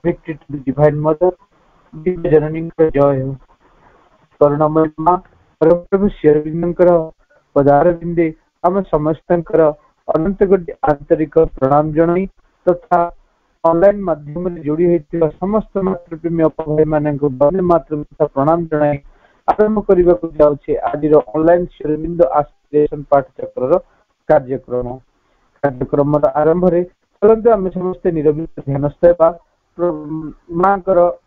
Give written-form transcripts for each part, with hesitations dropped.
Victory to the Divine Mother, Divya जननी का जय हो। करुणामय मां परमप्रभु श्री अरविंदंकर पदार बिंदे आम समस्तंकर अनंत कोटि आंतरिक प्रणाम जणाई तथा ऑनलाइन माध्यम जोड़ी होता समस्त मातृप्रेमी अपभाई मानक वंदे मातरम तथा प्रणाम जणाई आरंभ करने को जाऊे आज ऑनलाइन श्री अरविंद आस्पिरेशन पाठ चक्र कार्यक्रम आरंभ रे चलते आम समस्ते निरवित ध्यानस्थ माँ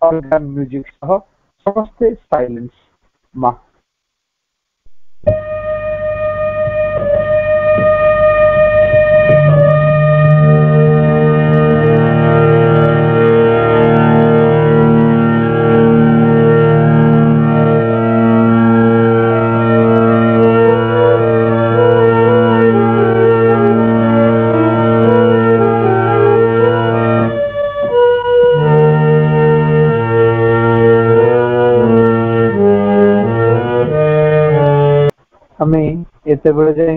ऑर्गन म्यूजिक सह समस्ते साइलेंस माँ एते बेले जाए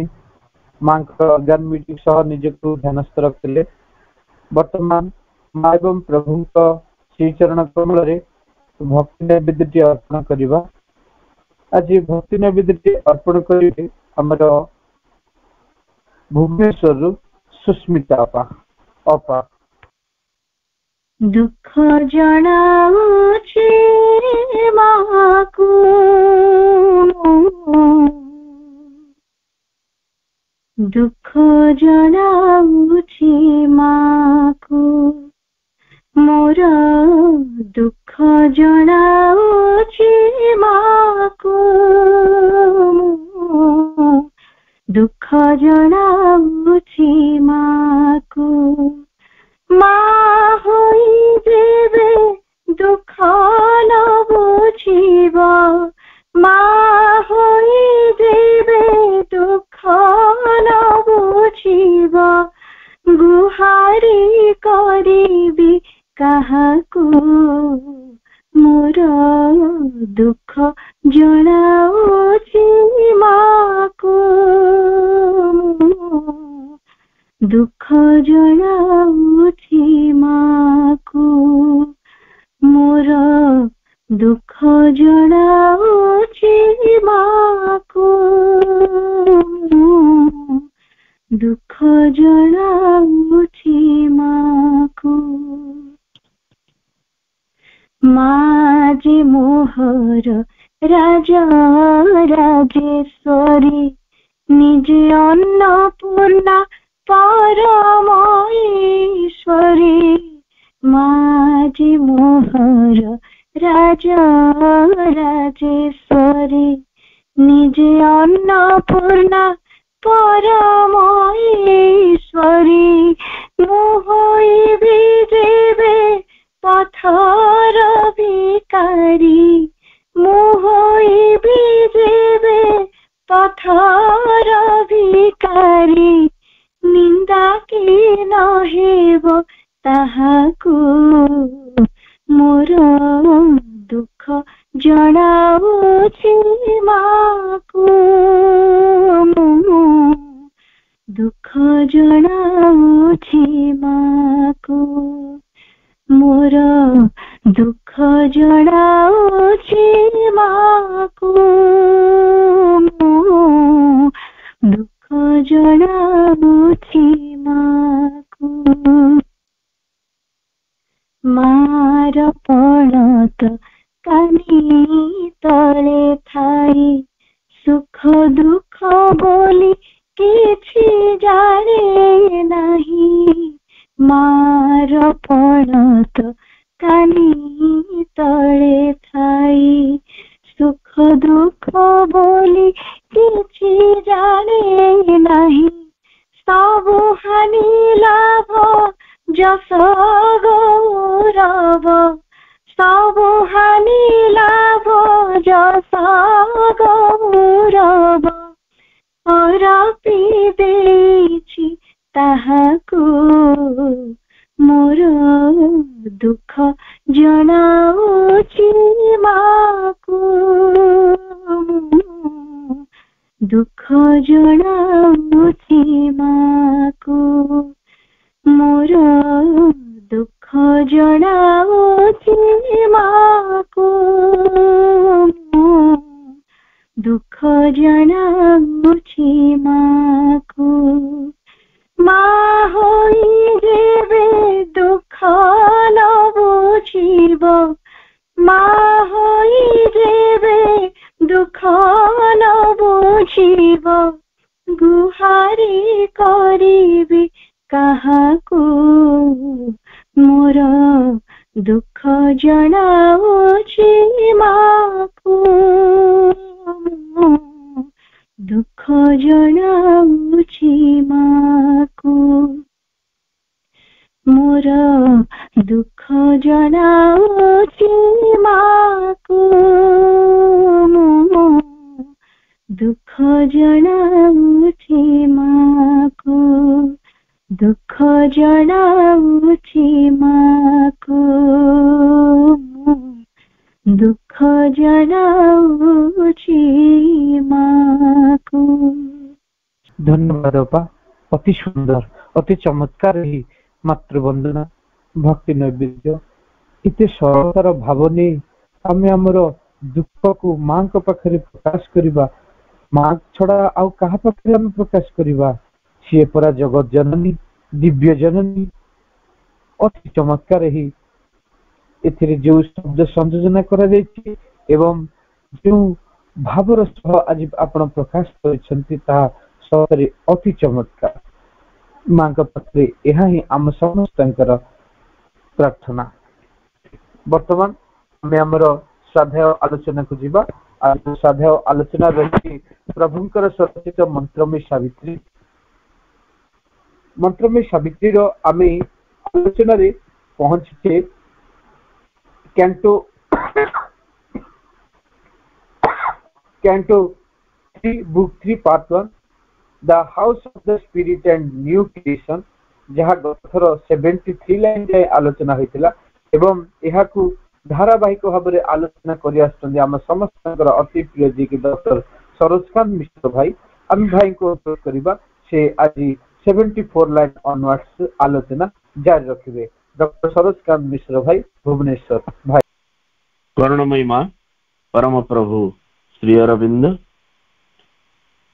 माँ ज्ञान मीटिंग सह निजको ध्यानस्थ रखते वर्तमान माँ एवं प्रभु श्रीचरण कमल भक्ति नैवेद्य अर्पण करवा। आज भक्ति नैवेद्य अर्पण करेंगे आमर भुवनेश्वर सुस्मिता अपा दुख जनाऊछि माको दुख जनाऊछि माको मोर दुख जनाऊछि माको दुख जनाऊछि माको माँ होई देवे दुख न बुझिब माँ होई देवे दुख न बुझिब गुहारी करिबी काहाकू मोर दुख जनाऊछि माको दुख जनाऊछि माको मोर दुख जनाऊछि माको दुख जनाऊछि माको माजे मोहर राजा राजेश्वरी निज अन्नपूर्णा परमेश्वरी माजी मोहर राजा राजेश्वरी निज अन्नपूर्णा परमेश्वरी मोहई विजेबे पथर भिकारी मोहई विजेबे पथर भिकारी निंदा की नहेब ताहाकू मोर दुख जनाऊछि माको दुख जनाऊछि माको मोर दुख जनाऊछि माको दुख जनाऊछि माको मार पणत कानी तले थाई सुख दुख बोली किछि जाने नहीं मार पणत कानी तले थाई सुख दुख बोली किछि जाने नहीं सब हानि लाभ जस गौरव सब हानि लाभ जस गौरव अर्पी देछि ताहाकू मोर दुख जनाऊछि माको दुख जनाऊछि मा ଜଣାଉଛି ମାକୁ ଦୁଃଖ ଜଣାଉଛି ମାକୁ ମା ହୋଇ ଯେବେ ଦୁଃଖ ନ ବୁଝିବ ମା ହୋଇ ଯେବେ ଦୁଃଖ ନ ବୁଝିବ ଗୁହାରି କରିବି କାହାକୁ ମୋର ଦୁଃଖ ଜଣାଉଛି ମାକୁ ଦୁଃଖ ଜଣାଉଛି ମାକୁ ମୋର ଦୁଃଖ ଜଣାଉଛି ମାକୁ ଦୁଃଖ ଜଣାଉଛି ମାକୁ ଦୁଃଖ ଜଣାଉଛି ମାକୁ ଦୁଃଖ ଜଣାଉଛି ମାକୁ। ଧନ୍ୟବାଦ ଅପା, ଅତି ସୁନ୍ଦର ଅତି ଚମତ୍କାର ଏହି ମାତୃବନ୍ଦନା ଭକ୍ତି ନୈବେଦ୍ୟ ଏତେ ସରଳତାର ଭାବ ନେଇ ଆମେ ଆମର ଦୁଃଖକୁ ମାଙ୍କ ପାଖରେ ପ୍ରକାଶ କରିବା। ମା ଛଡା ଆଉ କାହା ପାଖରେ ଆମେ ପ୍ରକାଶ କରିବା? ସିଏ ପରା ଜଗତ ଜନନୀ, ଦିବ୍ୟ ଜନନୀ। ଅତି ଚମତ୍କାର ଏହି ଏଥିରେ ଯେଉଁ ଶବ୍ଦ ସଂଯୋଜନା କରାଯାଇଛି ଏବଂ ଯେଉଁ ଭାବର ସହ ଆଜି ଆପଣ ପ୍ରକାଶ କରିଛନ୍ତି ତାହା ସତରେ ଅତି ଚମତ୍କାର। ମାଙ୍କ ପାଖରେ ଏହା ହିଁ ଆମ ସମସ୍ତଙ୍କର ପ୍ରାର୍ଥନା। ବର୍ତ୍ତମାନ ଆମେ ଆମର ସ୍ୱାଧ୍ୟାୟ ଆଲୋଚନାକୁ ଯିବା। ଆଜି ସ୍ୱାଧ୍ୟାୟ ଆଲୋଚନା ରହିଛି ପ୍ରଭୁଙ୍କର ସ୍ୱରଚିତ ମନ୍ତ୍ରମୟୀ ସାବିତ୍ରୀ। ମନ୍ତ୍ରମୟୀ ସାବିତ୍ରୀର ଆମେ ଆଲୋଚନାରେ ପହଞ୍ଚିଛେ Canto 3, Book 3, Part 1, The House of the Spirit and New Creation, ଯାହା ଗତଥର 73 ଲାଇନ୍ ଯାଏ ଆଲୋଚନା ହୋଇଥିଲା ଏବଂ ଏହାକୁ ଧାରାବାହିକ ଭାବରେ ଆଲୋଚନା କରି ଆସୁଛନ୍ତି ଆମ ସମସ୍ତଙ୍କର ଅତି ପ୍ରିୟ ଯିଏକି ଡକ୍ଟର ସରୋଜକାନ୍ତ ମିଶ୍ର ଭାଇ। ଆମେ ଭାଇଙ୍କୁ ଅନୁରୋଧ କରିବା ସେ ଆଜି 74 ଲାଇନ୍ ଅନୱାର୍ଡସ ଆଲୋଚନା ଜାରି ରଖିବେ। ଡକ୍ଟର ସରୋଜକାନ୍ତ ମିଶ୍ର ଭାଇ, ଭୁବନେଶ୍ୱର। ଭାଇ କରୁଣମୟୀ ମା ପରମ ପ୍ରଭୁ ଶ୍ରୀ ଅରବିନ୍ଦ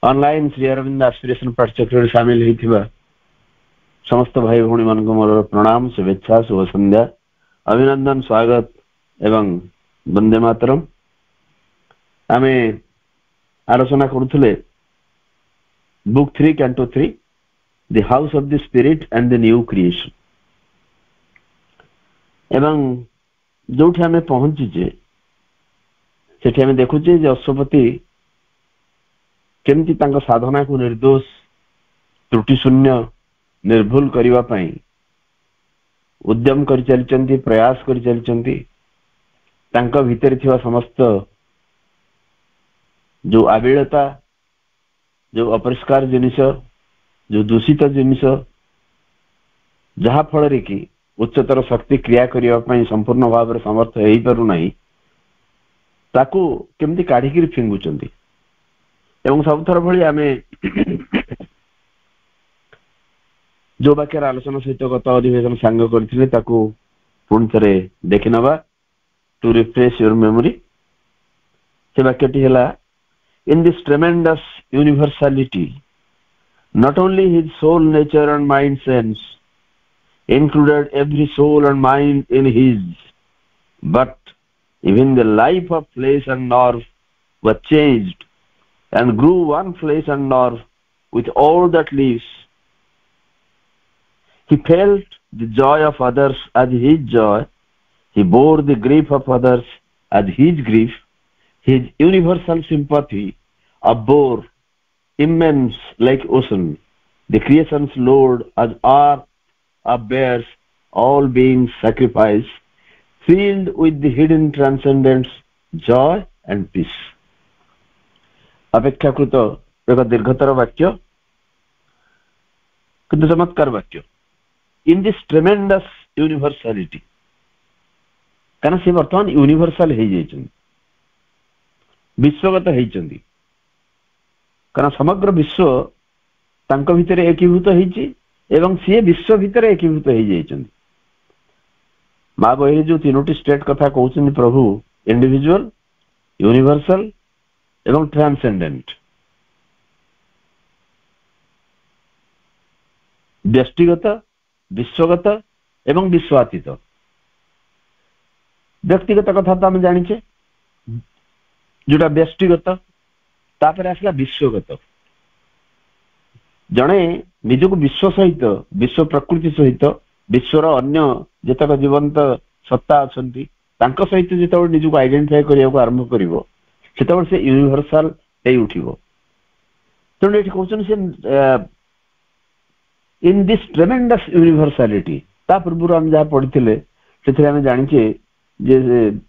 ଅନଲାଇନ ଶ୍ରୀ ଅରବିନ୍ଦ ଆସ୍ପିରେସନ ପାଠ୍ୟକ୍ରମରେ ସାମିଲ ହୋଇଥିବା ସମସ୍ତ ଭାଇ ଭଉଣୀ ମାନଙ୍କୁ ମୋର ପ୍ରଣାମ, ଶୁଭେଚ୍ଛା, ଶୁଭ ସନ୍ଧ୍ୟା, ଅଭିନନ୍ଦନ, ସ୍ୱାଗତ ଏବଂ ବନ୍ଦେ ମାତରମ୍। ଆମେ ଆଲୋଚନା କରୁଥିଲେ book 3, Canto 3, the house of the spirit and the new creation. ଏବଂ ଯୋଉଠି ଆମେ ପହଞ୍ଚିଛେ ସେଠି ଆମେ ଦେଖୁଛେ ଯେ ଅଶ୍ୱପତି କେମିତି ତାଙ୍କ ସାଧନାକୁ ନିର୍ଦ୍ଦୋଷ, ତ୍ରୁଟି ଶୂନ୍ୟ, ନିର୍ଭୁଲ କରିବା ପାଇଁ ଉଦ୍ୟମ କରିଚାଲିଛନ୍ତି, ପ୍ରୟାସ କରିଚାଲିଛନ୍ତି। ତାଙ୍କ ଭିତରେ ଥିବା ସମସ୍ତ ଯୋଉ ଆବିଳତା, ଯୋଉ ଅପରିଷ୍କାର ଜିନିଷ, ଯୋଉ ଦୂଷିତ ଜିନିଷ, ଯାହା ଫଳରେ କି ଉଚ୍ଚତର ଶକ୍ତି କ୍ରିୟା କରିବା ପାଇଁ ସମ୍ପୂର୍ଣ୍ଣ ଭାବରେ ସମର୍ଥ ହେଇପାରୁନାହିଁ, ତାକୁ କେମିତି କାଢିକିରି ଫିଙ୍ଗୁଛନ୍ତି। ଏବଂ ସବୁଥର ଭଳି ଆମେ ଯୋଉ ବାକ୍ୟର ଆଲୋଚନା ସହିତ ଗତ ଅଧିବେଶନ ସାଙ୍ଗ କରିଥିଲେ ତାକୁ ପୁଣି ଥରେ ଦେଖିନେବା, ଟୁ ରିଫ୍ରେଶ ୟୁର ମେମୋରି। ସେ ବାକ୍ୟଟି ହେଲା, in this tremendous universality, not only his soul, nature and mind sense included every soul and mind in his, but even the life of flesh and nerve was changed and grew one flesh and nerve with all that lives. He felt the joy of others as his joy. He bore the grief of others as his grief. His universal sympathy upbore immense like ocean, the creation's load as ark upbears all beings sacrifice, filled with the hidden transcendence, joy and peace. अपेक्षाकृत एक दीर्घतर वाक्य किंतु चमत्कार वाक्य। In this ट्रेमेंडस यूनिवर्सालिटी, कारण से बर्तमान universal हो जाइछन, विश्वगत होइछन्ती, कारण समग्र विश्व तांको भितरे एकीभूत होइछि एवं से विश्व भितरे एकीभूत हो जाइछन्ती। माँ बही जो तीनोटी स्टेट कथा कहते प्रभु इंडिविजुअल, यूनिवर्सल एवं ट्रांसेंडेंट। व्यक्तिगत, विश्वगत एवं विश्वातीत। व्यक्तिगत कथा तो आम जानिचे जोटा व्यक्तिगत, तापर आसला विश्वगत। जड़े निजक विश्व सहित, विश्व प्रकृति सहित, विश्वर अन्य जेतक जीवंत सत्ता अच्छी सहित जो निजक आइडेंटिफाई करने को आरंभ कर से यूनिवर्सल हो उठिबो। तेणु ये कहते से इन दिस ट्रेमेंडस यूनिवर्सालिटी। ता पूर्व आम जहाँ पढ़ी से आम जाचे जे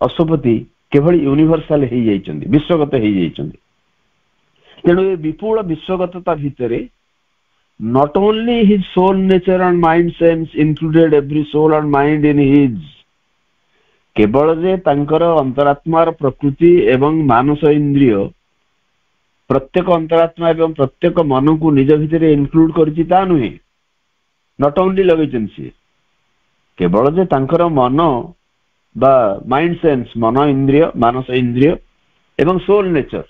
अश्वपति केवल यूनिवर्सल हो जाइछन्ति, विश्वगत हो जाइछन्ति। तेणु ये विपुल विश्वगतता भितर not only his soul, nature and mind sense included every soul and mind in his, केवल जे तांकर अंतरात्मार प्रकृति एवं मानस इंद्रिय प्रत्येक अंतरात्मा एवं प्रत्येक मन को निज भितर इनक्लूड करछि ता नुहे। नॉट ओनली लगैछन से केवल जे तांकर मन बा माइंड सेंस, मन इंद्रिय, मानस इंद्रिय एवं सोल नेचर,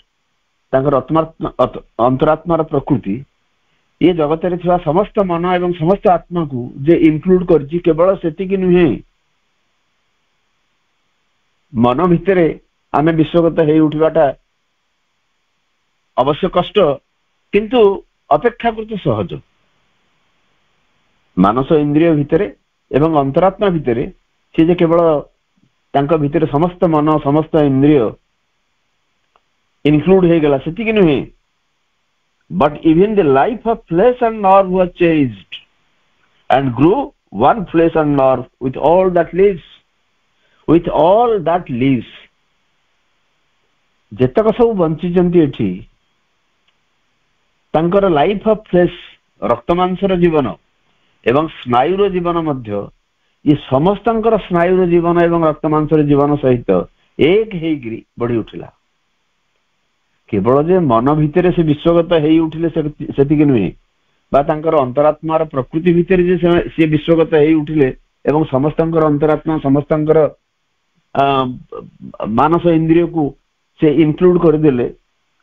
तांकर अंतरात्मार प्रकृति, ये जगत रे थिबा समस्त मन एवं समस्त आत्मा को जे इनक्लूड करछि केवल सेतिकी नुहे। मन भितर आमे विश्वगत हे उठिबाटा अवश्य कष्ट, किंतु अपेक्षाकृत सहज। मानस इंद्रिय भितर एवं अंतरात्मा भितर से जे केवल तांका भितर समस्त मन समस्त इंद्रिय इनक्लूड हो गला सेतिकी नुहे। But even the life of flesh and nerve was changed and grew one flesh and nerve with all that lives, with all that lives। जेतक सब बंचिचंती एठी तांकर लाइफ ऑफ फ्लेश, रक्तमांसर जीवन एवं स्नायुर जीवन मध्य, ये समस्तंकर स्नायुर जीवन एवं रक्तमांसर जीवन सहित एक हेगिरी बढ़ी उठिला। केवल जे मन भितर से विश्वगत हो उठिले सेतिकी नुहे, बा तांकर अंतरात्मार प्रकृति भितर जे से विश्वगत हो उठिले एवं समस्तंकर अंतरात्मा समस्तंकर मानस इंद्रिय को से इनक्लूड कर देले,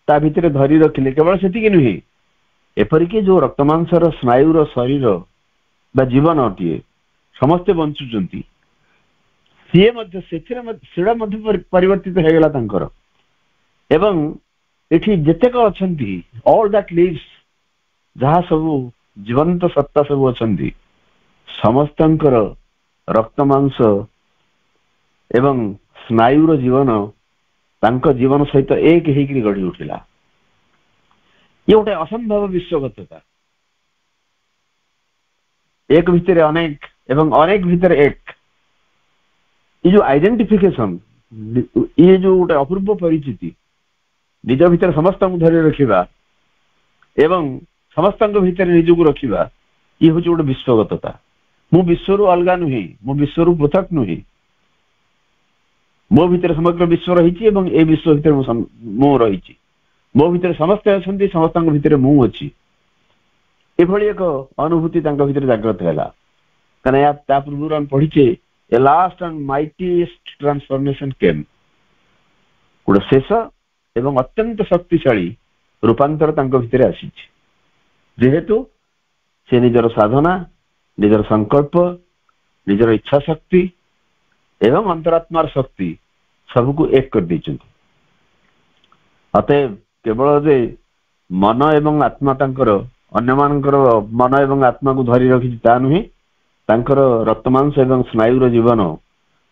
ता भितर धरी रखिले, केवल सेतिकी नुहे। एपरिक जो रक्तमांसर स्नायुर शरीर बा जीवन अटे समस्ते बंचुचंती, सी मध्य सेड़ा मध्य परिवर्तित हो गला तांकर। एवं एठी जेतेक अछंती ऑल दैट लिव्स, जहाँ सब जीवंत सत्ता सब अछंती, समस्तंकर रक्तमांस एवं स्नायुर जीवन तांक जीवन सहित एक हेकरी गढ़ी उठिला। ये गोटे असंभव विश्वगतता। एक भितर अनेक एवं अनेक भितर एक, ये जो आइडेंटिफिकेशन, ये जो गोटे अपूर्व परिचिति निज भितर समस्त धरी रखा एवं समस्त भितर निजक रखा, ये हूँ गोटे विश्वगतता। मु विश्व अलगा नुहे, मु विश्व पृथक नुहे, मो भितर समग्र विश्व रही एवं ए विश्व भितर मु रही, मो भितर समस्ते अच्छा, समस्त भितर मु अच्छी। एभली एक अनुभूति भितर जागृत है। क्या पूर्व आम पढ़ीचे ए लास्ट एंड माइटीएस्ट ट्रांसफॉर्मेशन केम, गोटे शेष एवं अत्यंत शक्तिशाली रूपांतर भितर आसी। जेहेतु से निजर साधना, निजर संकल्प, निजर इच्छा शक्ति एवं अंतरात्मार शक्ति सबको एक कर दी। अतएव केवल जे मन एवं आत्मा तांकर अन्य मानकर मन एवं आत्मा को धरी रखी ता नुहे, तांकर रक्तमांस एवं स्नायुर जीवन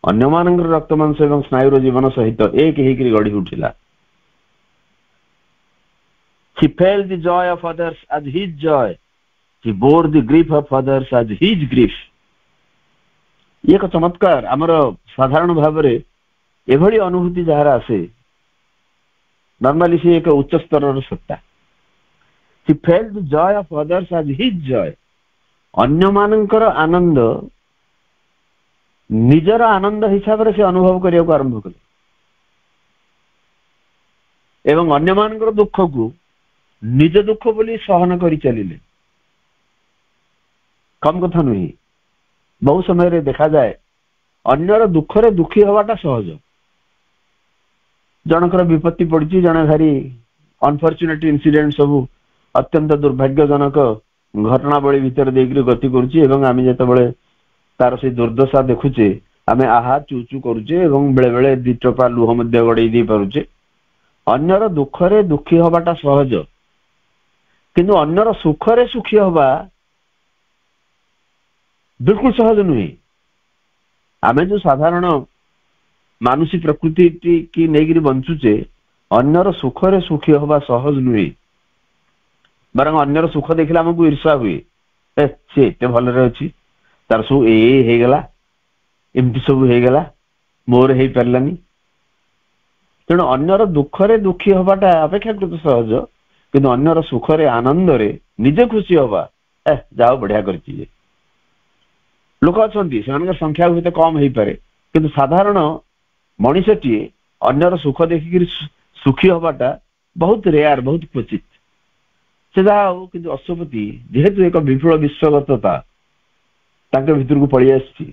अन्य मानकर रक्तमांस एवं स्नायुर जीवन सहित एक हेकरी गढ़ी उठिला। He felt the joy of others as his joy. He bore the grief of others as his grief. एक चमत्कार आमर साधारण भाव में एभली अनुभूति जार आसे, नॉर्मली से एक उच्च स्तर सत्ता। He felt the joy of others as his joy. अन्य मानकर आनंद निजर आनंद हिसाब से अनुभव करने को आरंभ कले एवं अन्य मानकर दुख को निज दुख बोली सहन कर चलिले। कम कथा नुहे, बहु समय रे देखा जाए ଅନ୍ୟର ଦୁଃଖରେ ଦୁଃଖୀ ହବାଟା ସହଜ। ଜଣଙ୍କର ବିପତ୍ତି ପଡିଛି, ଜଣେ ଭାରି ଅନଫର୍ଚୁନେଟ ଇନସିଡେଣ୍ଟ ସବୁ ଅତ୍ୟନ୍ତ ଦୁର୍ଭାଗ୍ୟଜନକ ଘଟଣାବଳୀ ଭିତରେ ଦେଇକରି ଗତି କରୁଛି ଏବଂ ଆମେ ଯେତେବେଳେ ତାର ସେଇ ଦୁର୍ଦ୍ଦଶା ଦେଖୁଛେ ଆମେ ଆହା ଚୁ ଚୁ କରୁଛେ ଏବଂ ବେଳେ ବେଳେ ଦି ଟୋପା ଲୁହ ମଧ୍ୟ ଗଡେଇ ଦେଇ ପାରୁଛେ। ଅନ୍ୟର ଦୁଃଖରେ ଦୁଃଖୀ ହବାଟା ସହଜ, କିନ୍ତୁ ଅନ୍ୟର ସୁଖରେ ସୁଖୀ ହବା ବିଲକୁଲ ସହଜ ନୁହେଁ। ଆମେ ଯୋଉ ସାଧାରଣ ମାନୁଷୀ ପ୍ରକୃତି କି ନେଇକରି ବଞ୍ଚୁଛେ, ଅନ୍ୟର ସୁଖରେ ସୁଖୀ ହବା ସହଜ ନୁହେଁ। ବରଂ ଅନ୍ୟର ସୁଖ ଦେଖିଲେ ଆମକୁ ଈର୍ଷା ହୁଏ, ସେ ଏତେ ଭଲରେ ଅଛି, ତାର ସବୁ ହେଇଗଲା, ଏମିତି ସବୁ ହେଇଗଲା, ମୋର ହେଇପାରିଲାନି। ତେଣୁ ଅନ୍ୟର ଦୁଃଖରେ ଦୁଃଖୀ ହବାଟା ଅପେକ୍ଷାକୃତ ସହଜ, କିନ୍ତୁ ଅନ୍ୟର ସୁଖରେ ଆନନ୍ଦରେ ନିଜେ ଖୁସି ହବା ଯାଉ ବଢିଆ କରିଛି। ଯେ ଲୋକ ଅଛନ୍ତି ସେମାନଙ୍କର ସଂଖ୍ୟା ହୁଏତ କମ ହେଇପାରେ, କିନ୍ତୁ ସାଧାରଣ ମଣିଷଟିଏ ଅନ୍ୟର ସୁଖ ଦେଖିକିରି ସୁଖୀ ହବାଟା ବହୁତ ରେୟାର, ବହୁତ କ୍ୱଚିତ। ସେ ଯାହା ହଉ, କିନ୍ତୁ ଅଶ୍ୱପତି ଯେହେତୁ ଏକ ବିପୁଳ ବିଶ୍ୱଗତତା ତାଙ୍କ ଭିତରକୁ ପଳେଇ ଆସିଛି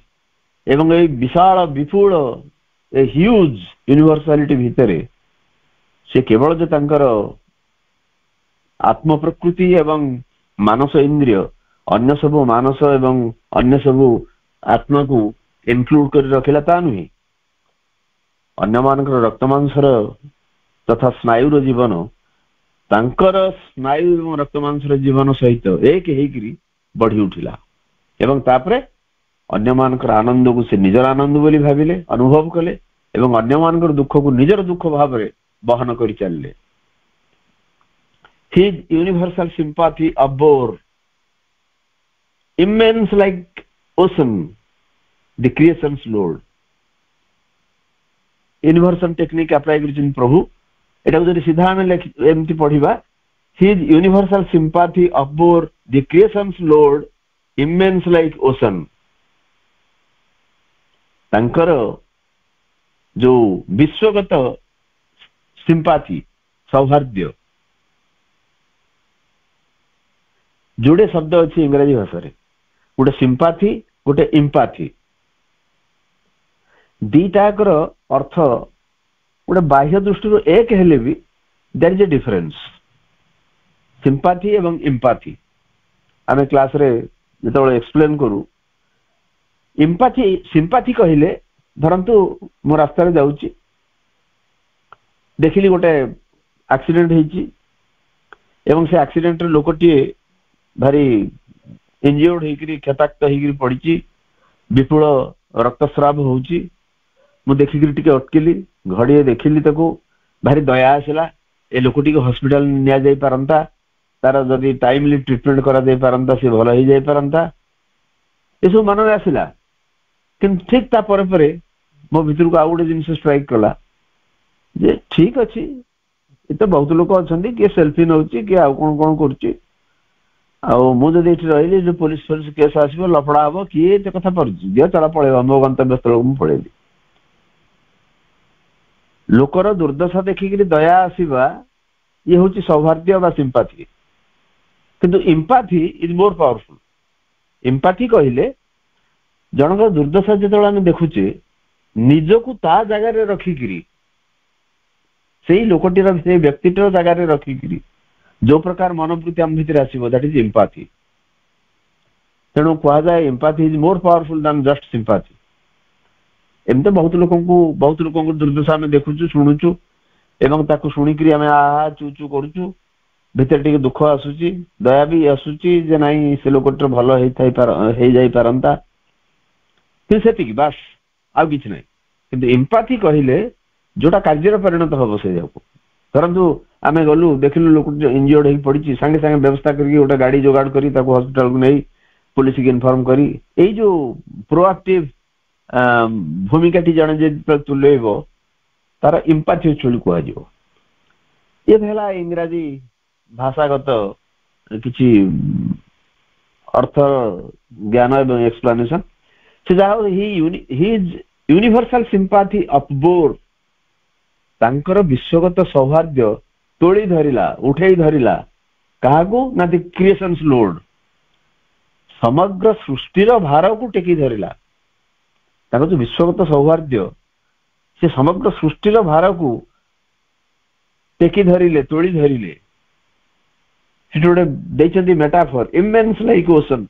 ଏବଂ ଏଇ ବିଶାଳ ବିପୁଳ ଏ ହ୍ୟୁଜ ୟୁନିଭର୍ସାଲିଟି ଭିତରେ ସେ କେବଳ ଯେ ତାଙ୍କର ଆତ୍ମ ପ୍ରକୃତି ଏବଂ ମାନସ ଇନ୍ଦ୍ରିୟ, ଅନ୍ୟ ସବୁ ମାନସ ଏବଂ ଅନ୍ୟ ସବୁ ଆତ୍ମାକୁ ଇନକ୍ଲୁଡ କରି ରଖିଲା ତା ନୁହେଁ। ଅନ୍ୟମାନଙ୍କର ରକ୍ତମାଂସର ତଥା ସ୍ନାୟୁର ଜୀବନ ତାଙ୍କର ସ୍ନାୟୁ ଏବଂ ରକ୍ତମାଂସର ଜୀବନ ସହିତ ଏକ ହେଇକିରି ବଢି ଉଠିଲା ଏବଂ ତାପରେ ଅନ୍ୟମାନଙ୍କର ଆନନ୍ଦକୁ ସେ ନିଜର ଆନନ୍ଦ ବୋଲି ଭାବିଲେ, ଅନୁଭବ କଲେ ଏବଂ ଅନ୍ୟମାନଙ୍କର ଦୁଃଖକୁ ନିଜର ଦୁଃଖ ଭାବରେ ବହନ କରି ଚାଲିଲେ। His universal sympathy abhor immense like ocean the creation's Lord. Inversion technique apply କରିଛନ୍ତି ପ୍ରଭୁ। ଏଟାକୁ ଯଦି ସିଧା ଆମେ ଏମିତି ପଢିବା, His universal sympathy abhor the creation's Lord immense like ocean. ତାଙ୍କର ଯୋଉ ବିଶ୍ୱଗତ ସିମ୍ପାଥି, ସୌହାର୍ଦ୍ଦ୍ୟ, ଯୋଡେ ଶବ୍ଦ ଅଛି ଇଂରାଜୀ ଭାଷାରେ, ଗୋଟେ ସିମ୍ପାଥି, ଗୋଟେ ଇମ୍ପାଥି। ଦିଟାଙ୍କର ଅର୍ଥ ଗୋଟେ ବାହ୍ୟ ଦୃଷ୍ଟିରୁ ଏକ ହେଲେ ବି ଦେयर ଇଜ ଏ ଡିଫରେନ୍ସ। ସିମ୍ପାଥି ଏବଂ ଇମ୍ପାଥି ଆମେ କ୍ଲାସରେ ଯେତେବେଳେ ଏକ୍ସପ୍ଲେନ କରୁ, ଇମ୍ପାଥି ସିମ୍ପାଥି କହିଲେ, ଧରନ୍ତୁ ମୁଁ ରାସ୍ତାରେ ଯାଉଛି, ଦେଖିଲି ଗୋଟେ ଆକ୍ସିଡେଣ୍ଟ ହେଇଛି ଏବଂ ସେ ଆକ୍ସିଡେଣ୍ଟରେ ଲୋକଟିଏ ଭାରି ଇଞ୍ଜିଓର୍ଡ ହେଇକିରି କ୍ଷତାକ୍ତ ହେଇକିରି ପଡିଛି, ବିପୁଳ ରକ୍ତସ୍ରାବ ହଉଛି। ମୁଁ ଦେଖିକିରି ଟିକେ ଅଟକିଲି, ଘଡ଼ିଏ ଦେଖିଲି, ତାକୁ ଭାରି ଦୟା ଆସିଲା। ଏ ଲୋକଟିକୁ ହସ୍ପିଟାଲ ନିଆଯାଇ ପାରନ୍ତା, ତାର ଯଦି ଟାଇମଲି ଟ୍ରିଟମେଣ୍ଟ କରାଯାଇ ପାରନ୍ତା, ସେ ଭଲ ହେଇଯାଇ ପାରନ୍ତା, ଏସବୁ ମନରେ ଆସିଲା। କିନ୍ତୁ ଠିକ ତା ପରେ ପରେ ମୋ ଭିତରକୁ ଆଉ ଗୋଟେ ଜିନିଷ ଷ୍ଟ୍ରାଇକ୍ କଲା ଯେ ଠିକ ଅଛି, ଏ ତ ବହୁତ ଲୋକ ଅଛନ୍ତି, କିଏ ସେଲ୍ଫି ନେଉଛି, କିଏ ଆଉ କଣ କଣ କରୁଛି, ଆଉ ମୁଁ ଯଦି ଏଠି ରହିଲି, ଯୋଉ ପୋଲିସ କେସ୍ ଆସିବ, ଲଫଡା ହବ, କିଏ ଏତେ କଥା କରୁଛି, ଦିଅ ଚାଲ ପଳେଇବା, ମୋ ଗନ୍ତବ୍ୟ ସ୍ଥଳକୁ ମୁଁ ପଳେଇଲି। ଲୋକର ଦୁର୍ଦ୍ଦଶା ଦେଖିକିରି ଦୟା ଆସିବା, ଇଏ ହଉଛି ସୌହାର୍ଦ୍ଦ୍ୟ ବା ସିମ୍ପାଥି। କିନ୍ତୁ ଇମ୍ପାଥି ଇଜ ମୋର ପାୱାରଫୁଲ। ଇମ୍ପାଥି କହିଲେ ଜଣଙ୍କର ଦୁର୍ଦ୍ଦଶା ଯେତେବେଳେ ଆମେ ଦେଖୁଛେ, ନିଜକୁ ତା ଜାଗାରେ ରଖିକିରି, ସେଇ ଲୋକଟିର, ସେଇ ବ୍ୟକ୍ତିଟିର ଜାଗାରେ ରଖିକିରି ଯୋଉ ପ୍ରକାର ମନୋବୃତ୍ତି ଆମ ଭିତରେ ଆସିବ, ଦ୍ୟାଟ ଇଜ ଇମ୍ପାଥି। ତେଣୁ କୁହାଯାଏ ଇମ୍ପାଥି ଇଜ ମୋର ପାୱାରଫୁଲ ଦାନ ଜଷ୍ଟ ସିମ୍ପାଥି। ଏମିତି ବହୁତ ଲୋକଙ୍କୁ ଦୁର୍ଦ୍ଦଶା ଆମେ ଦେଖୁଛୁ, ଶୁଣୁଛୁ ଏବଂ ତାକୁ ଶୁଣିକିରି ଆମେ ଆହା ଚୁ ଚୁ କରୁଛୁ। ଭିତରେ ଟିକେ ଦୁଃଖ ଆସୁଛି, ଦୟା ବି ଆସୁଛି ଯେ ନାଇଁ ସେ ଲୋକଟିର ଭଲ ହେଇଯାଇ ପାରନ୍ତା, କିନ୍ତୁ ସେତିକି ବାସ୍, ଆଉ କିଛି ନାହିଁ। କିନ୍ତୁ ଇମ୍ପାଥି କହିଲେ ଯୋଉଟା କାର୍ଯ୍ୟରେ ପରିଣତ ହବ ସେ ଯାକୁ। ଧରନ୍ତୁ ଆମେ ଗଲୁ, ଦେଖିଲୁ ଲୋକଟି ଇଞ୍ଜିଓର୍ଡ ହେଇକି ପଡିଛି, ସାଙ୍ଗେ ସାଙ୍ଗେ ବ୍ୟବସ୍ଥା କରିକି ଗୋଟେ ଗାଡି ଯୋଗାଡ଼ କରି ତାକୁ ହସ୍ପିଟାଲକୁ ନେଇ ପୋଲିସକୁ ଇନଫର୍ମ କରି, ଏଇ ଯୋଉ ପ୍ରୋଆକ୍ଟିଭ ଭୂମିକାଟି ଜଣେ ଯେତେବେଳେ ତୁଲେଇବ, ତାର ଇମ୍ପାଥି ବୋଲି କୁହାଯିବ। ଏ ହେଲା ଇଂରାଜୀ ଭାଷାଗତ କିଛି ଅର୍ଥ ଜ୍ଞାନ ଏବଂ ଏକ୍ସପ୍ଲାନେସନ। ସେ ଯାହା ହଉ, ହିଜ ୟୁନିଭର୍ସାଲ ସିମ୍ପାଥି ଅପବୋର, ତାଙ୍କର ବିଶ୍ୱଗତ ସୌହାର୍ଦ୍ଦ୍ୟ ତୋଳି ଧରିଲା, ଉଠେଇ ଧରିଲା କାହାକୁ ନା ଦି କ୍ରିଏସନ୍ସ ଲୋଡ, ସମଗ୍ର ସୃଷ୍ଟିର ଭାରକୁ ଟେକି ଧରିଲା। ତାଙ୍କ ଯୋଉ ବିଶ୍ୱଗତ ସୌହାର୍ଦ୍ଦ୍ୟ ସେ ସମଗ୍ର ସୃଷ୍ଟିର ଭାରକୁ ଟେକି ଧରିଲେ, ତୋଳି ଧରିଲେ। ସେଠି ଗୋଟେ ଦେଇଛନ୍ତି ମେଟାଫର, ଇମେନ୍ସ ଲାଇକ୍ ଓସନ୍,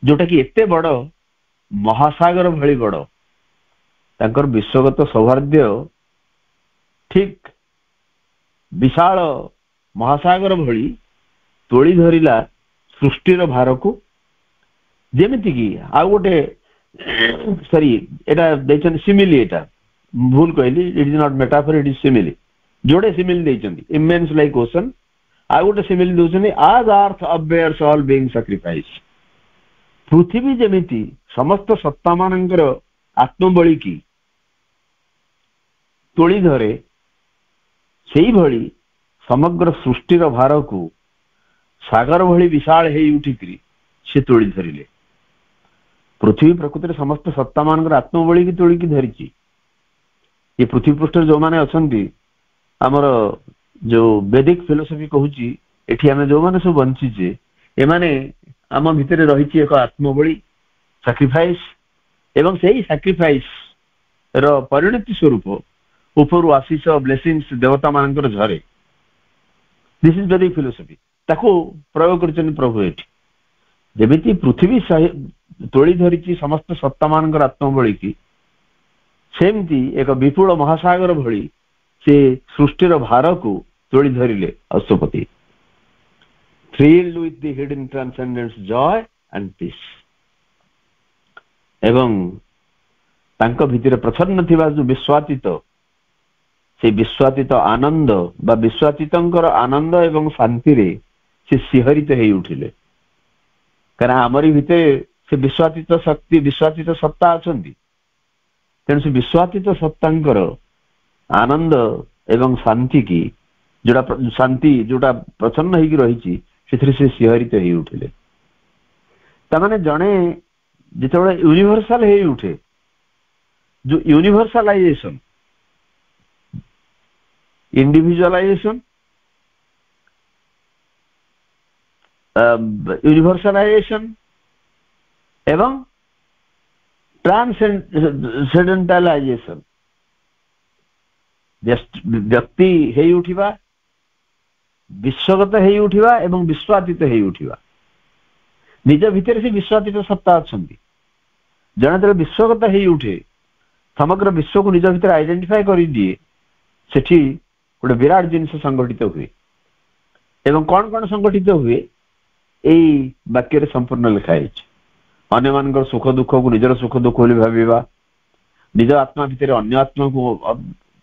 ଯୋଉଟା କି ଏତେ ବଡ ମହାସାଗର ଭଳି ବଡ। ତାଙ୍କର ବିଶ୍ୱଗତ ସୌହାର୍ଦ୍ଦ୍ୟ ଠିକ ବିଶାଳ ମହାସାଗର ଭଳି ତୋଳି ଧରିଲା ସୃଷ୍ଟିର ଭାରକୁ। ଯେମିତିକି ଆଉ ଗୋଟେ ସରି ଏଟା ଦେଇଛନ୍ତି ସିମିଲି, ଏଟା ଭୁଲ କହିଲି, it is not metaphor, it is simile. ଯୋଡେ ସିମିଲି ଦେଇଛନ୍ତି, ଇମେନ୍ସ ଲାଇକ୍ ଓସନ୍। ଆଉ ଗୋଟେ ସିମିଲି ଦଉଛନ୍ତି ଆଜ୍ ଆର୍ଥ ଅବେୟର୍ସ ଅଲ୍ ବିଙ୍ଗ ସାକ୍ରିଫାଇସ୍। ପୃଥିବୀ ଯେମିତି ସମସ୍ତ ସତ୍ତା ମାନଙ୍କର ଆତ୍ମବଳି କି ତୋଳି ଧରେ, ସେଇଭଳି ସମଗ୍ର ସୃଷ୍ଟିର ଭାରକୁ ସାଗର ଭଳି ବିଶାଳ ହେଇ ଉଠିକିରି ସେ ତୋଳି ଧରିଲେ। ପୃଥିବୀ ପ୍ରକୃତିରେ ସମସ୍ତ ସତ୍ତା ମାନଙ୍କର ଆତ୍ମବଳିକି ତୋଳିକି ଧରିଛି। ଏ ପୃଥିବୀ ପୃଷ୍ଠରେ ଯୋଉମାନେ ଅଛନ୍ତି, ଆମର ଯୋଉ ବେଦିକ ଫିଲୋସଫି କହୁଛି, ଏଠି ଆମେ ଯୋଉମାନେ ସବୁ ବଞ୍ଚିଛେ, ଏମାନେ ଆମ ଭିତରେ ରହିଛି ଏକ ଆତ୍ମବଳି, ସାକ୍ରିଫାଇସ୍, ଏବଂ ସେଇ ସାକ୍ରିଫାଇସ୍ ର ପରିଣତି ସ୍ୱରୂପ ଉପରୁ ଆଶିଷ ବ୍ଲେସିଂସ୍ ଦେବତା ମାନଙ୍କର ଝରେ। This is Vedic philosophy. ତାକୁ ପ୍ରୟୋଗ କରିଛନ୍ତି ପ୍ରଭୁ ଏଠି। ଯେମିତି ପୃଥିବୀ ତୋଳି ଧରିଛି ସମସ୍ତ ସତ୍ତା ମାନଙ୍କର ଆତ୍ମବଳିକି, ସେମିତି ଏକ ବିପୁଳ ମହାସାଗର ଭଳି ସେ ସୃଷ୍ଟିର ଭାରକୁ ତୋଳି ଧରିଲେ Ashwapati. thrilled with the hidden transcendence joy and peace। ଏବଂ ତାଙ୍କ ଭିତରେ ପ୍ରଚ୍ଛନ୍ନ ଥିବା ଯୋଉ ବିଶ୍ୱାତୀତ, ସେ ବିଶ୍ୱାତୀତ ଆନନ୍ଦ ବା ବିଶ୍ୱାତୀତଙ୍କର ଆନନ୍ଦ ଏବଂ ଶାନ୍ତିରେ ସେ ଶିହରିତ ହେଇ ଉଠିଲେ। କାରଣ ଆମରି ଭିତରେ ସେ ବିଶ୍ୱାତୀତ ଶକ୍ତି, ବିଶ୍ୱାତୀତ ସତ୍ତା ଅଛନ୍ତି। ତେଣୁ ସେ ବିଶ୍ୱାତୀତ ସତ୍ତାଙ୍କର ଆନନ୍ଦ ଏବଂ ଶାନ୍ତି କି, ଯୋଉଟା ଶାନ୍ତି ଯୋଉଟା ପ୍ରଚ୍ଛନ୍ନ ହେଇକି ରହିଛି, ସେଥିରେ ସେ ଶିହରିତ ହେଇ ଉଠିଲେ। ତାମାନେ ଜଣେ ଯେତେବେଳେ ୟୁନିଭର୍ସାଲ ହେଇ ଉଠେ, ଯୋଉ ୟୁନିଭର୍ସାଲାଇଜେସନ, ଇଣ୍ଡିଭିଜୁଆଲାଇଜେସନ, ୟୁନିଭର୍ସାଲାଇଜେସନ ଏବଂ ଟ୍ରାନ୍ସେଣ୍ଡେଣ୍ଟାଲାଇଜେସନ, ବ୍ୟକ୍ତି ହେଇ ଉଠିବା, ବିଶ୍ୱଗତ ହେଇ ଉଠିବା ଏବଂ ବିଶ୍ୱାତୀତ ହେଇ ଉଠିବା। ନିଜ ଭିତରେ ସେ ବିଶ୍ୱାତୀତ ସତ୍ତା ଅଛନ୍ତି। ଜଣେ ଯେତେବେଳେ ବିଶ୍ୱଗତ ହେଇ ଉଠେ, ସମଗ୍ର ବିଶ୍ୱକୁ ନିଜ ଭିତରେ ଆଇଡେଣ୍ଟିଫାଏ କରିଦିଏ, ସେଠି ଗୋଟେ ବିରାଟ ଜିନିଷ ସଂଗଠିତ ହୁଏ। ଏବଂ କଣ କଣ ସଂଗଠିତ ହୁଏ, ଏଇ ବାକ୍ୟରେ ସମ୍ପୂର୍ଣ୍ଣ ଲେଖା ହେଇଛି। ଅନ୍ୟମାନଙ୍କର ସୁଖ ଦୁଃଖକୁ ନିଜର ସୁଖ ଦୁଃଖ ବୋଲି ଭାବିବା, ନିଜ ଆତ୍ମା ଭିତରେ ଅନ୍ୟ ଆତ୍ମାକୁ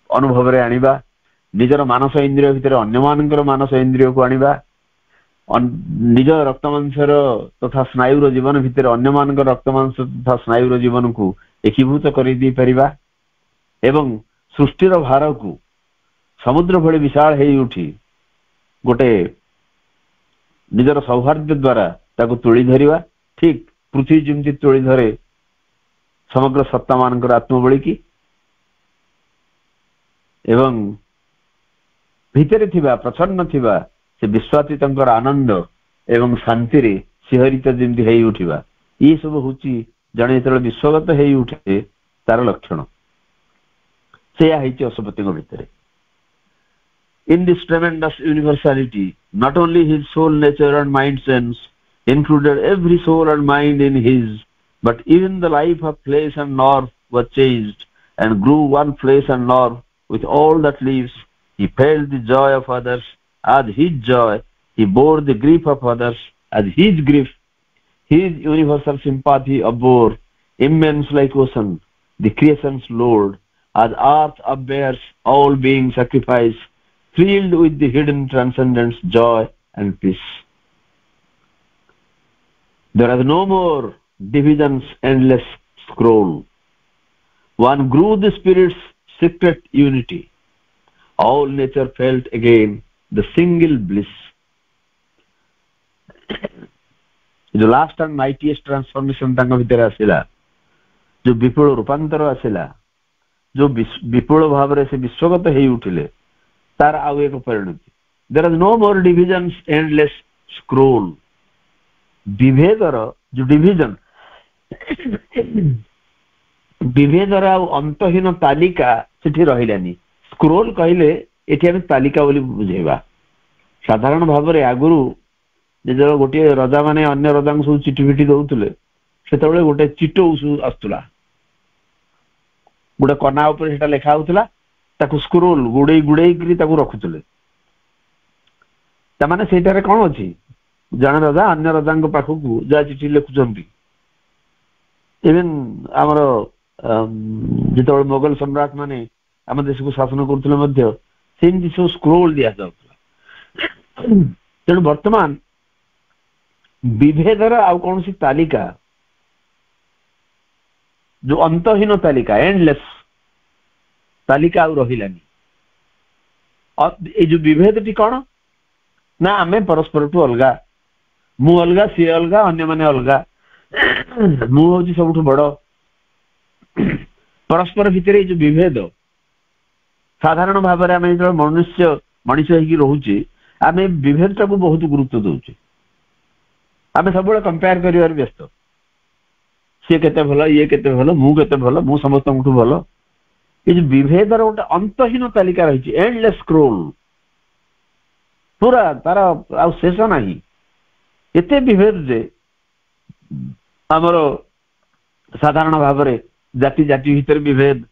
ଅନୁଭବରେ ଆଣିବା, ନିଜର ମାନସ ଇନ୍ଦ୍ରିୟ ଭିତରେ ଅନ୍ୟମାନଙ୍କର ମାନସ ଇନ୍ଦ୍ରିୟକୁ ଆଣିବା, ନିଜ ରକ୍ତମାଂସର ତଥା ସ୍ନାୟୁର ଜୀବନ ଭିତରେ ଅନ୍ୟମାନଙ୍କ ରକ୍ତମାଂସ ତଥା ସ୍ନାୟୁର ଜୀବନକୁ ଏକୀଭୂତ କରିଦେଇ ପାରିବା, ଏବଂ ସୃଷ୍ଟିର ଭାରକୁ ସମୁଦ୍ର ଭଳି ବିଶାଳ ହେଇ ଉଠି ଗୋଟେ ନିଜର ସୌହାର୍ଦ୍ଦ୍ୟ ଦ୍ୱାରା ତାକୁ ତୋଳି ଧରିବା। ଠିକ ପୃଥିବୀ ଯେମିତି ତୋଳି ଧରେ ସମଗ୍ର ସତ୍ତା ମାନଙ୍କର ଆତ୍ମବଳିକି, ଏବଂ ଭିତରେ ଥିବା ପ୍ରଚ୍ଛନ୍ନ ଥିବା ସେ ବିଶ୍ୱାତୀତଙ୍କର ଆନନ୍ଦ ଏବଂ ଶାନ୍ତିରେ ଶିହରିତ ଯେମିତି ହେଇ ଉଠିବା, ଇଏ ସବୁ ହଉଛି ଜଣେ ଯେତେବେଳେ ବିଶ୍ୱଗତ ହେଇ ଉଠେ ତାର ଲକ୍ଷଣ। ସେଇଆ ହେଇଛି ଅଶ୍ୱପତିଙ୍କ ଭିତରେ। In this tremendous universality, not only his soul, nature and mind sense included every soul and mind in his, but even the life of flesh and nerve was changed and grew one flesh and nerve with all that lives. He felt the joy of others as his joy. He bore the grief of others as his grief. His universal sympathy upbore, immense like ocean, the creation's Lord, as earth upbears all being sacrifice, thrilled with the hidden transcendence, joy and peace. There are no more divisions, endless scroll. One grew the Spirit's secret unity. All nature felt again the single bliss. जो last and mightiest transformation तांग भितर आसिला, जो विपुल रूपांतर आसिला, जो विपुल भाव से विश्वगत हेई उठिले, तार आउ एक परिणति। There is no more divisions, endless scroll. विभेदर जो डिविजन, विभेदर अंतहीन तालिका सेठी रहिलानी स्क्रोल कहले एठी हम तालिका बोली बुझेबा साधारण भाव में आगुरु जो गोटे रजा माने अन्य रजा सब चिठी फिटी दौले से गोटे चिटो आसुला गोटे कना उपर लेखा होता ताकू स्क्रोल गुड़े गुड़े रखुले ताने से कौन अच्छी जड़े रजा अन्य रजा पाखक जहाँ चिठी लिखुंट इवेन आमर जो मोगल सम्राट माने आम देश को शासन करुले सेमती सब स्क्रोल दि जाऊला तेणु वर्तमान विभेदर आउ कौन सी तालिका जो अंतहीन तालिका एंडलेस तालिका आउ रहिलानी जो विभेद टी कौन ना आमे परस्पर टू अलगा मु अलगा सी अलगा अन्य माने अलगा मु हूँ सब बड़ परस्पर भितर जो विभेद साधारण भाव में आम जो मनुष्य रोचे आम विभेद टाक बहुत गुरुत्व दौचे आम सब कंपेयर कर व्यस्त सी केते भल ये केते भल मु केते भल मु समस्त भल ये जो विभेदर गोटे अंतहीन तालिका रही एंडलेस स्क्रोल पूरा तार आ शेष ना एते विभेद जे आमर साधारण भाव में जाति जाति भितर विभेद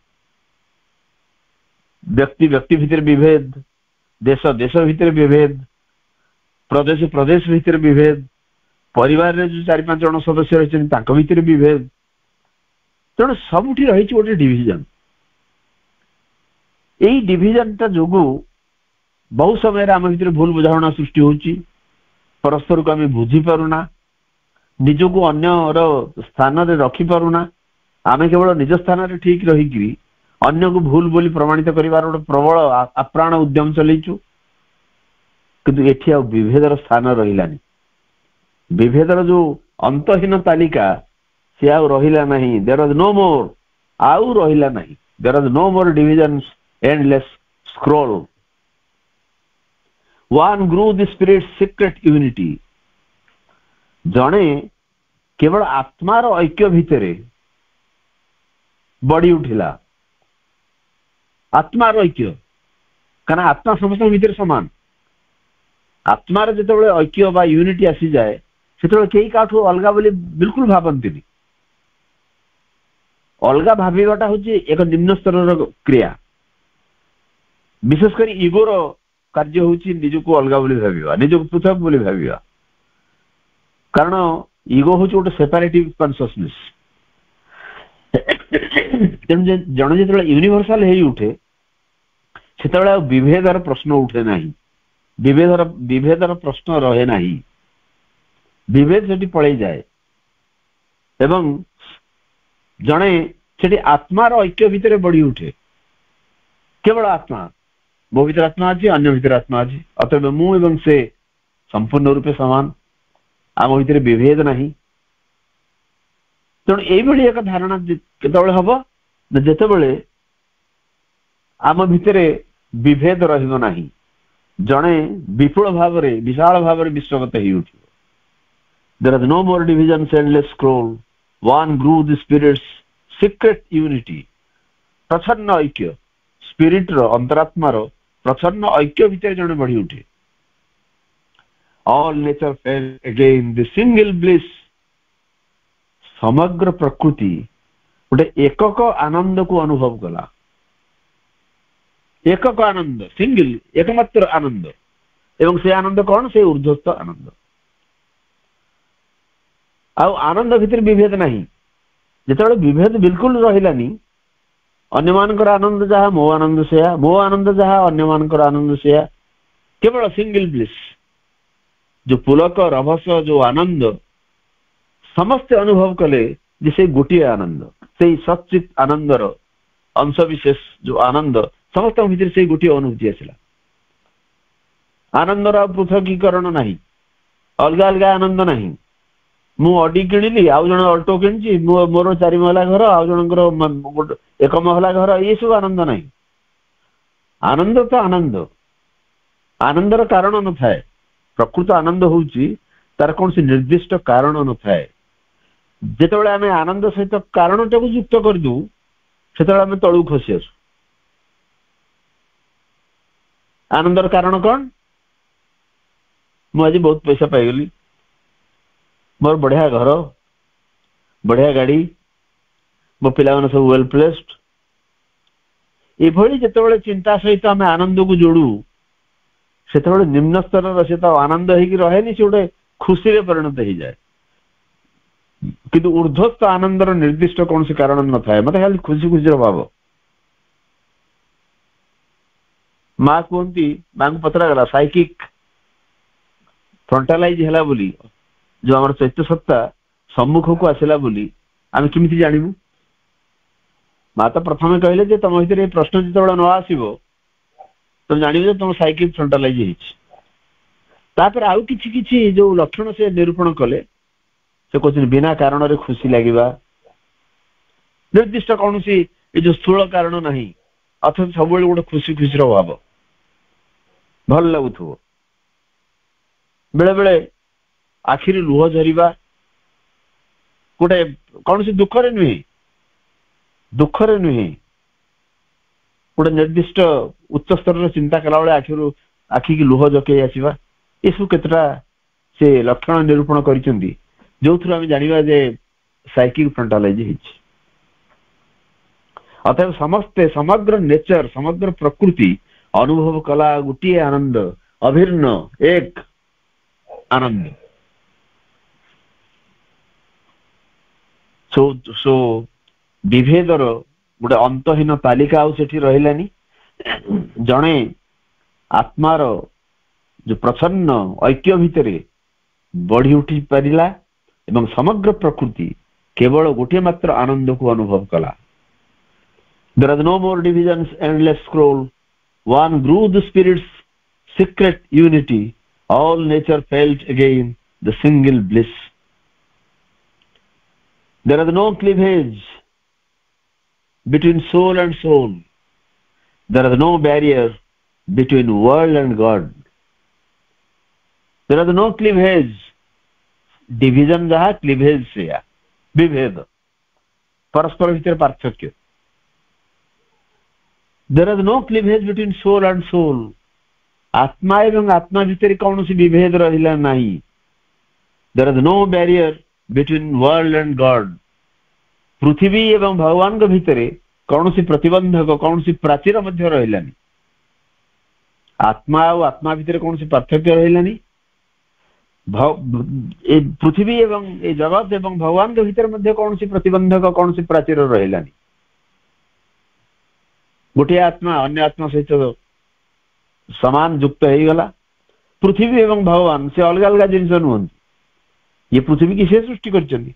व्यक्ति व्यक्ति भितर विभेद देश देश भितर विभेद प्रदेश प्रदेश भितर विभेद परिवार रे जो 4-5 जन सदस्य रही भितर विभेद तेणु सबुठी रही गोटे डिविजन यही डिविजन टा जो बहुत समय आम भीतर भूल बुझाणा सृष्टि होची परस्पर को आम बुझी पारुना निजको अन्य स्थान रे रखी पारुना आम केवल निज स्थान रे ठीक रही अन्य को भूल बोली प्रमाणित करिवार गोटे प्रबल आप्राण उद्यम चलैचु किंतु एठी आ विभेदर स्थान रहिलानी विभेदर जो अंतहीन तालिका से आउ रहिला नहीं देयर इज नो मोर आउ रहिला नहीं there is no more divisions endless scroll one grew the spirit secret unity जणे केवल आत्मार ऐक्य भितरे बड़ी उठिला आत्मार ऐक्य कारण आत्मा समस्त भितर समान आत्मार जो ऐक्य बा यूनिटी आसी जाए से कई काठू अलगा बोली बिल्कुल भावती अलगा भावाटा हूँ एक निम्न स्तर क्रिया विशेषकर इगोर कार्य हूँ निजको अलगा बोली भाविबा निजको पृथक बोली भाविबा कारण इगो हूँ गोटे सेपरेटिव कॉन्शियसनेस तेणु जड़े जो यूनिवर्सल हो उठे से विभेदर प्रश्न उठे ना विभेदर प्रश्न रहे ना विभेद से पलि जाए एवं जड़े से आत्मार ऐक्य भितर बढ़ी उठे केवल आत्मा मो भीतर आत्मा अच्छी अन्य भीतर आत्मा अच्छी अतएव मु एवं से संपूर्ण रूपे समान आम भीतर विभेद नहीं तेणु यही एक धारणा केतबेले हम जितेबले आम भितर विभेद रहिबो नाही जड़े विपुल भाव में विशाल भाव में विश्वगत हो उठिबो there is no more division endless scroll one grew the spirit's secret unity प्रछन्न ऐक्य स्पिरिट रो अंतरात्मार प्रछन्न ऐक्य भितर जड़े बढ़ी उठे all nature fail again the single bliss समग्र प्रकृति गोटे एकक आनंद को अनुभव कला एकक आनंद सिंगल एकमात्र आनंद एवं से आनंद कौन से ऊर्ध्वस्त आनंद आनंद भितर विभेद नहीं जिते विभेद बिल्कुल रहिलानी अन्य मानकर आनंद जहाँ मो आनंद सेया मो आनंद जहाँ अन्य मानकर आनंद सेया केवल सिंगल ब्लिस जो पुलक रभस जो आनंद समस्ते अनुभव कले से गोटे आनंद से सचित आनंदर अंश विशेष जो आनंद समस्त भीतर से गोटे अनुभूति आसला आनंदर पृथकीकरण नहीं अलग अलग आनंद नहीं मु अडी किणिली आउ जन अल्टो किणी मोर 4 महला घर आउ जनकर 1 महला घर ये सब आनंद नहीं आनंद तो आनंद आनंदर कारण न थाए प्रकृत आनंद होउची तार कौन सी निर्दिष्ट कारण न थाए ଯେତେବେଳେ ଆମେ ଆନନ୍ଦ ସହିତ କାରଣଟାକୁ ଯୁକ୍ତ କରିଦେଉ ସେତେବେଳେ ଆମେ ତଳକୁ ଖସି ଆସୁ। ଆନନ୍ଦର କାରଣ କଣ? ମୁଁ ଆଜି ବହୁତ ପଇସା ପାଇଗଲି, ମୋର ବଢିଆ ଘର, ବଢିଆ ଗାଡି, ମୋ ପିଲାମାନେ ସବୁ ୱେଲ୍ ପ୍ଲେସ୍ଡ। ଏଭଳି ଯେତେବେଳେ ଚିନ୍ତା ସହିତ ଆମେ ଆନନ୍ଦକୁ ଯୋଡୁ ସେତେବେଳେ ନିମ୍ନ ସ୍ତରର ସେ ତ ଆନନ୍ଦ ହେଇକି ରହେନି, ସେ ଗୋଟେ ଖୁସିରେ ପରିଣତ ହେଇଯାଏ। କିନ୍ତୁ ଊର୍ଦ୍ଧ୍ୱସ୍ଥ ଆନନ୍ଦର ନିର୍ଦ୍ଦିଷ୍ଟ କୌଣସି କାରଣ ନଥାଏ, ମତେ ଖାଲି ଖୁସି ଖୁସିର ଭାବ। ମା କୁହନ୍ତି, ମାଙ୍କୁ ପଚରାଗଲା ସାଇକିକ ଫ୍ରଣ୍ଟାଲାଇଜ ହେଲା ବୋଲି, ଯୋଉ ଆମର ଚୈତ୍ୟ ସତ୍ତା ସମ୍ମୁଖକୁ ଆସିଲା ବୋଲି ଆମେ କେମିତି ଜାଣିବୁ? ମା ତ ପ୍ରଥମେ କହିଲେ ଯେ ତମ ଭିତରେ ଏ ପ୍ରଶ୍ନ ଯେତେବେଳେ ନ ଆସିବ ତମେ ଜାଣିବ ଯେ ତମ ସାଇକିକ ଫ୍ରଣ୍ଟାଲାଇଜ ହେଇଛି। ତାପରେ ଆଉ କିଛି କିଛି ଯୋଉ ଲକ୍ଷଣ ସେ ନିରୂପଣ କଲେ, ସେ କହୁଛନ୍ତି ବିନା କାରଣରେ ଖୁସି ଲାଗିବା, ନିର୍ଦ୍ଦିଷ୍ଟ କୌଣସି ଏ ଯୋଉ ସ୍ଥୂଳ କାରଣ ନାହିଁ, ଅଥଚ ସବୁବେଳେ ଗୋଟେ ଖୁସି ଖୁସିର ଭାବ, ଭଲ ଲାଗୁଥିବ। ବେଳେ ବେଳେ ଆଖିରେ ଲୁହ ଝରିବା, ଗୋଟେ କୌଣସି ଦୁଃଖରେ ନୁହେଁ, ଗୋଟେ ନିର୍ଦ୍ଦିଷ୍ଟ ଉଚ୍ଚ ସ୍ତରର ଚିନ୍ତା କଲାବେଳେ ଆଖିକି ଲୁହ ଜକେଇ ଆସିବା, ଏସବୁ କେତେଟା ସେ ଲକ୍ଷଣ ନିରୂପଣ କରିଛନ୍ତି ଯୋଉଥିରୁ ଆମେ ଜାଣିବା ଯେ ସାଇକିକ ଫ୍ରଣ୍ଟାଲାଇଜ ହେଇଛି। ଅତଏବ ସମସ୍ତେ, ସମଗ୍ର ନେଚର, ସମଗ୍ର ପ୍ରକୃତି ଅନୁଭବ କଲା ଗୋଟିଏ ଆନନ୍ଦ, ଅଭିନ୍ନ ଏକ ଆନନ୍ଦ। ସୋ ବିଭେଦର ଗୋଟେ ଅନ୍ତହୀନ ତାଲିକା ଆଉ ସେଠି ରହିଲାନି। ଜଣେ ଆତ୍ମାର ଯୋଉ ପ୍ରସନ୍ନ ଐକ୍ୟ ଭିତରେ ବଢି ଉଠି ପାରିଲା ଏବଂ ସମଗ୍ର ପ୍ରକୃତି କେବଳ ଗୋଟିଏ ମାତ୍ର ଆନନ୍ଦକୁ ଅନୁଭବ କଲା। There are no more divisions, endless scroll. One grew the spirit's secret unity. All nature felt again the single bliss. There is no cleavage between soul and soul. There is no barrier between world and God. There is no cleavage. Division जहाँ cleavage से या विभेद, परस्पर भीतर पार्थक्य। There is no cleavage between soul and soul. आत्मा एवं आत्मा भीतर कौनसी विभेद रहिला नहीं। There is no barrier between world and God. पृथ्वी एवं भगवान के भीतर कौनसी प्रतिबंधक, कौनसी प्राचीर मध्य रहिलानी। आत्मा और आत्मा भीतर कौनसी पार्थक्य रहिलानी। पृथ्वी एवं जगत एवं भगवान के भीतर मध्य कौनसी प्रतिबंधक, कौनसी प्राचीर रहिलानी। गोटे आत्मा अन्य आत्मा सहित समान युक्त हो गला। पृथ्वी एवं भगवान से अलग अलग जिनस नुहत। ये पृथ्वी की से सृष्टि करछन्ती,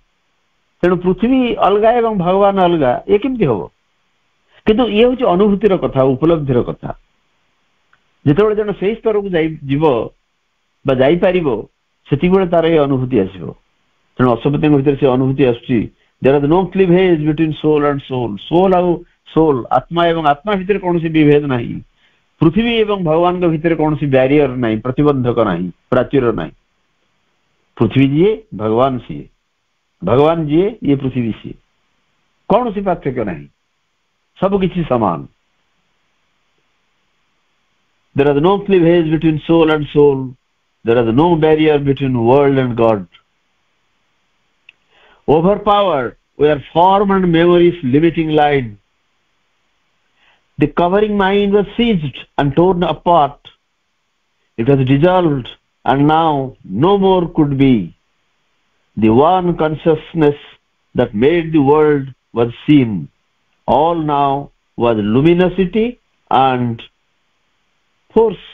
तेणु पृथ्वी अलग एवं भगवान अलग, ये केमती हम? किंतु ये हूँ अनुभूतिर कथा, उपलब्धिर कथा। जितेबाला जन से स्तर को जाइपर से तार ये अनुभूति आसो। तेणु अशुपति भर से अनुभूति आसुची। There is no cleavage between soul and soul. Soul आउ सोल, आत्मा एवं आत्मा भितर कौन विभेद नहीं। पृथ्वी एवं भगवान के भितर कौन बैरियर नहीं, प्रतिबंधक नहीं, प्राचीर नहीं। पृथ्वी जी भगवान सी, भगवान जी ये पृथ्वी सी, कौन सी पार्थक्य नहीं, सब किसी समान। There is no cleavage between soul and soul. There is no barrier between world and God. Overpowered were form and memory's limiting line. The covering mind was seized and torn apart. It was dissolved and now no more could be. The one consciousness that made the world was seen. All now was luminosity and force.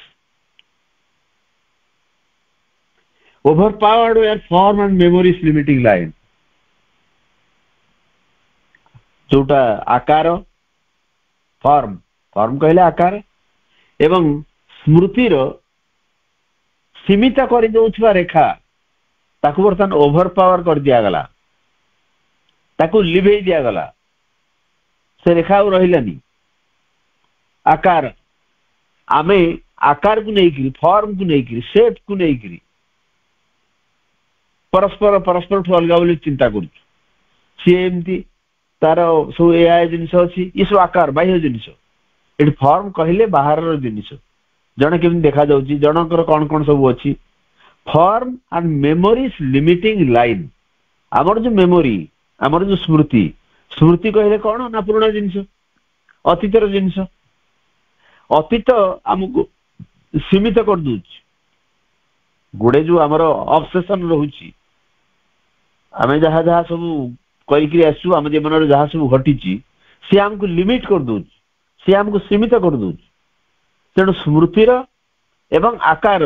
Overpowered were form and memory's limiting line. जोटा आकार, form, form कहले आकार एवं स्मृतिर सीमित कर दउथवा रेखा ताकू बर्तन over power कर दिया गला, ताकू लिभे दिया गला। से रेखा रहिलानी। आकार, आमे आकार को नहीं, फॉर्म को नहीं, शेप को नहीं परस्पर परस्पर ठू अलग बोली चिंता कर। सी एमती तार सब ए जिनस अच्छी ये सब आकार बाह्य जिनस ये फॉर्म कहले बाहर जिनस जड़े केमी देखा जाउची जनकर कौन कौन सब अच्छी form and memories limiting line आमर जो मेमोरी आमर जो स्मृति स्मृति कहले कौन ना पुराना जिनस अतीतर जिनस अतीत आमको सीमित कर दूची गुड़े जो आमर ऑब्सेशन रहुची आमे जहा जहा सब करी आसु आम जीवन जहाँ सब घटी सी आमको लिमिट कर दूची सी आमको सीमित कर दूची तेणु स्मृतिर एवं आकार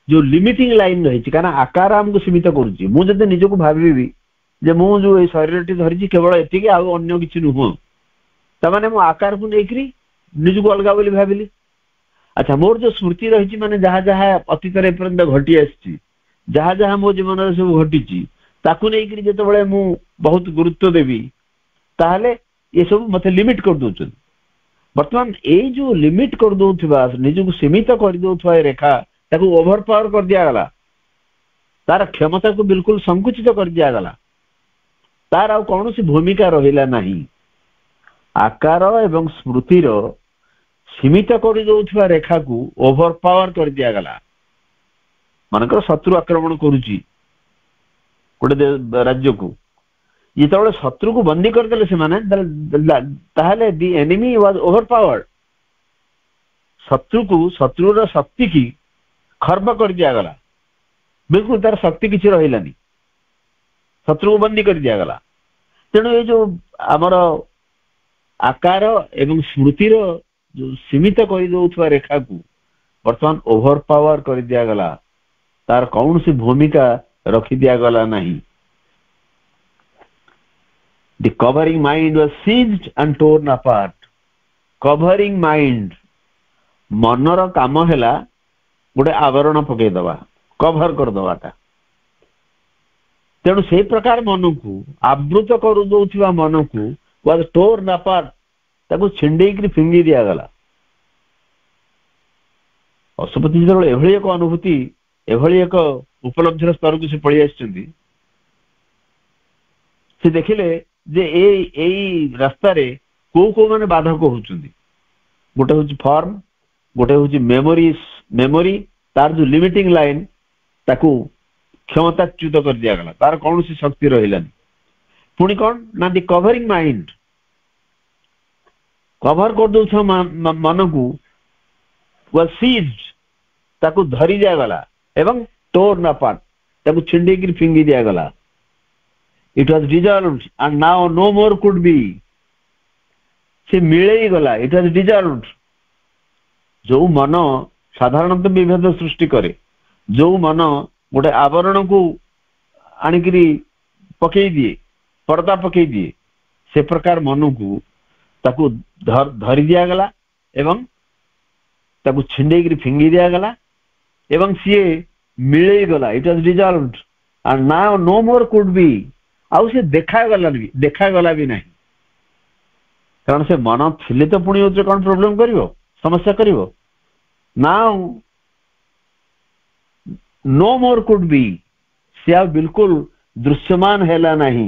जो लिमिटिंग लाइन रही कारण आकार आमको सीमित करुच्ची मुझे निजक भावी जे मु जो ये शरीर टी धरी केवल एति अन्य किसी नुह तमाने मो आकार को लेकर निजक अलग बोली भाविली अच्छा मोर जो स्मृति रही माने जहाँ जहाँ अतीत एपर्यंत घटी आसी जहाँ जहाँ मो जीवन सब घटी ताकू नहीं जिते मु बहुत गुरुत्व देवी ताहले ये सब मत लिमिट कर दौरान बर्तमान ये जो लिमिट कर दौथवा निजक सीमित कर दौथवा रेखा ताकू ओभर पावर कर दिगला तार क्षमता को बिल्कुल संकुचित कर दिगला तार आ कौन सी भूमिका रहिला नहीं आकार एवं स्मृतिर सीमित कर दौथवा रेखा को ओभर पावर कर दिगला मानकर शत्रु आक्रमण करुची गोटे राज्य को ये शत्रु को बंदी करदे से दि एनिमी वाज ओभर पावर्ड शत्रु को शत्रुर शक्ति की खर्ब कर दिगला बिल्कुल तार शक्ति किसी रही शत्रु को बंदी कर दिगला तेणु ये जो आमर आकार एवं स्मृतिर जो सीमित कर दौथवा रेखा को बर्तमान ओभर पावर कर दिगला तार कौन सी भूमिका रखी दिगला नहीं The covering mind was seized and torn apart. Covering mind मनर काम है गोटे आवरण पकईदवा कभर करदवाटा तेणु से प्रकार मन को आवृत कर दौथवा मन को वाज टोर्न अपार्ट ताको छिंडेक फिंगी दिगला अशुपति जो एभली एक अनुभूति एभली एक उपलब्धिर स्तर को से पड़ी आसी से देखिले जे ए रास्ता रे को को माने बाधक होचुंदी गोटे होची फॉर्म गोटे होची मेमोरी तार जो लिमिटिंग लाइन ताकू क्षमताच्युत कर दिया गला तार कौन सी शक्ति रहिलानी पुणी कौन ना दी कवरिंग माइंड कवर कर दो मन को वाज सीज्ड ताकू धरी दिया गला एवं टोर्न अपार्ट ताकू छिंडेकी फिंगी दिया गला It was dissolved and now no more could be. से मिले गला इट वाज डिजॉल्व्ड जो मन साधारणतः विभेद सृष्टि करे जो मन गोटे आवरण को आणिकी पकई दिए पर्दा पकई दिए से प्रकार मन को ताकू धरी दिया गला एवं ताकू छिंडेकी फिंगी दिया गला एवं सी मिले गला it was dissolved and now no more could be आउ से देखा भी नहीं कारण से मन थिले तो पुणी कौन प्रोब्लेम करिवो समस्या करिवो now no more could be से बिल्कुल दृश्यमान हैला नहीं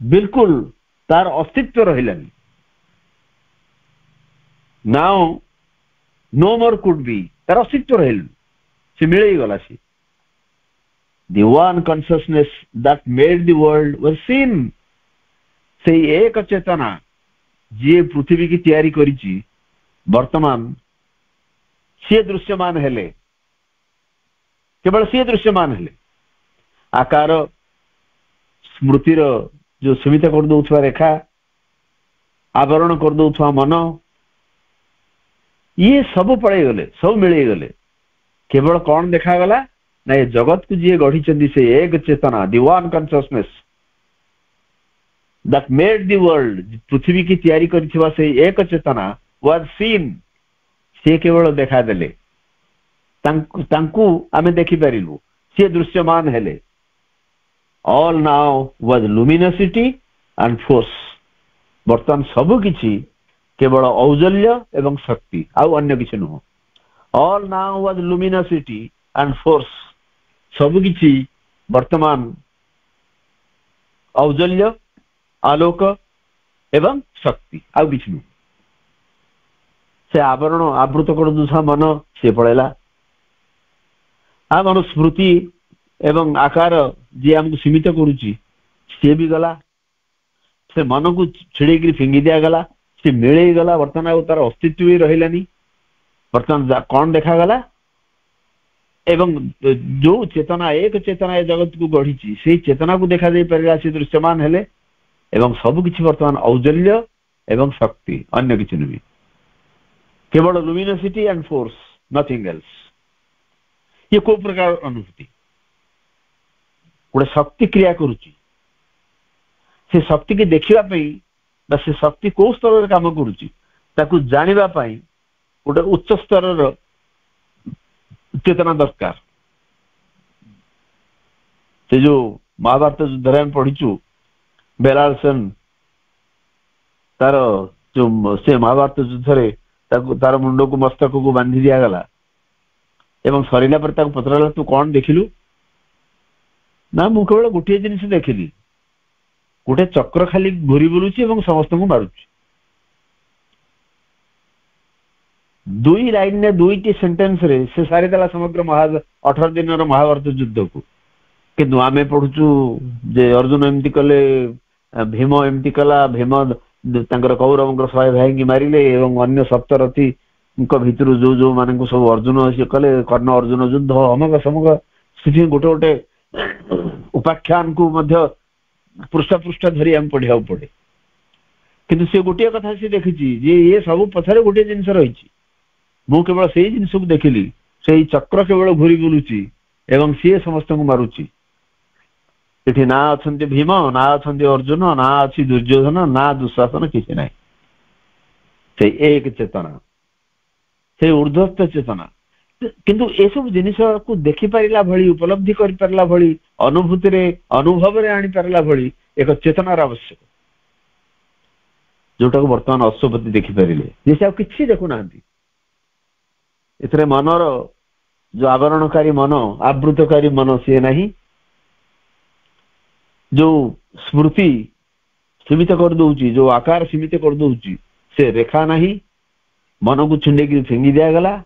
बिल्कुल तार अस्तित्व रहिलानी now no more could be तार अस्तित्व रहिल से मिले गला सी The one consciousness that made the world was seen. से एक चेतना जी पृथ्वी की तैयारी करिची वर्तमान सी दृश्यमान हेले केवल सी दृश्यमान हेले आकार स्मृतिर जो सीमित कर दौथवा रेखा आवरण कर दौथवा मन ये सब पड़े गले सब मिले गले केवल कौन देखा गला ना ये जगत को जी गढ़ी से एक चेतना the one consciousness that made the world पृथ्वी की तैयारी करिथिबा से एक चेतना वाज सीन से केवल देखा देले तांकु आमे देखि परिलु से दृश्यमान हेले all now was luminosity and force बर्तमान सब किछि केवल औजल्य एवं शक्ति आउ अन्य किछि नुह all now was luminosity and force सब किछि वर्तमान औजल्य आलोक एवं शक्ति आउ किसी नुह से आवरण आवृत कर मन सी पलैला मन स्मृति एवं आकार जी आमको सीमित करुच्ची सी भी गला से मन को छिड़े फिंगी दिगला सी मिले गला बर्तमान तार अस्तित्व भी रही बर्तमान कौन देखागला एवं जो चेतना एक चेतना ए जगत को गढ़ी से चेतना को देखा जाई परिला से दृश्यमान हेले एवं सब किछि वर्तमान औजल्य एवं शक्ति अन्य किछि नुहे केवल लुमिनोसिटी एंड फोर्स नथिंग एल्स ये को प्रकार अनुभूति गोटे शक्ति क्रिया करुच्ची से शक्ति की देखिबा पई से शक्ति को स्तर काम करुच्ची ताकू जानिबा पई गोटे उच्च स्तर चेतना दरकार से जो महाभारत युद्ध में पढ़ीचु बेलाल सेन तार जो से महाभारत युद्ध तार मुंड को मस्तक को बांधी दिया गला एवं सरला पर पचरा तू कौन देखिलु ना मु केवल गोटे जिनिस देखिली गोटे चक्र खाली घूरी बुलुची एवं समस्त को मारुची दुई लाइन ने दुईटी सेंटेंस रे से सारीदेला समग्र 18 दिन महाभारत युद्ध को किंतु आमे पढ़ुचु जे अर्जुन एमती कले भीम एमती कला भीम तांकर कौरवंकर 100 भाई की मारिले एवं अन्य सप्तरथी भितर जो जो मान को सब अर्जुन से कले कर्ण अर्जुन युद्ध अमक समक स्थिति गोटे गोटे उपाख्यान को मध्य पृष्ठ पृष्ठ धरी आम पढ़िया पड़े किंतु से गोटे कथा से देखी ये सब पछारे गोटे जिनस रही मु केवल से जिनस को देखिली से चक्र केवल घूरी बुलुची एवं सी समस्त को मारुची इठी ना अच्छे भीम ना अच्छे अर्जुन ना अच्छी दुर्योधन ना दुशासन किसी ना से एक चेतना से ऊर्ध्वस्थ चेतना किंतु ए सब जिनिस को देखि पारिला भली उपलब्धि कर पारिला भली अनुभूति रे अनुभव रे आनी पारिला भली एक चेतनार आवश्यक जोटा को वर्तमान अश्वपति देखि पारिले जैसे आप किछि देखु नांती इतरे मनर जो आवरणकारी मन आवृतकारी मन सी नहीं जो स्मृति सीमित कर दउची जो आकार सीमित कर दउची से रेखा नहीं मन को छिंडे फिंगी दिया गला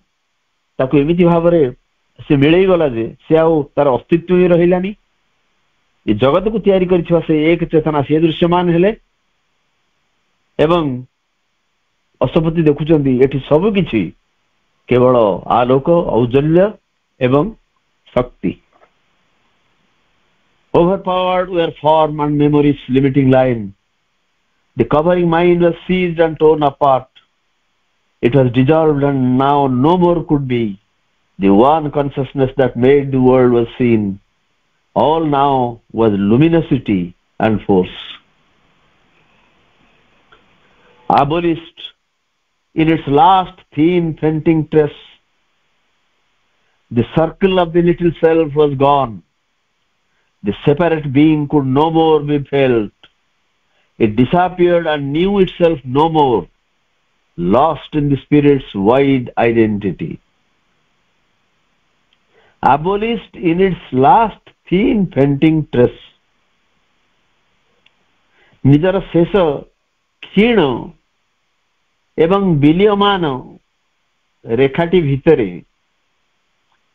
ताकू एमिति भाव से मिले गला जे से आउ तार अस्तित्व ही रहिलानी ये जगत को तैयारी करिछवा से एक चेतना से दृश्यमान हेले एवं अश्वपति देखुचंदी एठी सब किछि केवल आलोक औजल्य एवं शक्ति overpowered were form and memory's limiting line. The covering mind was seized and torn apart. It was dissolved and now no more could be. The one consciousness that made the world was seen. All now was luminosity and force. Abolished in its last thin fainting trace, the circle of the little self was gone. The separate being could no more be felt. It disappeared and knew itself no more, lost in the spirit's wide identity. Abolished in its last thin fainting trace. निजर शेष क्षीण एवं विलीयमान रेखाटी भितरे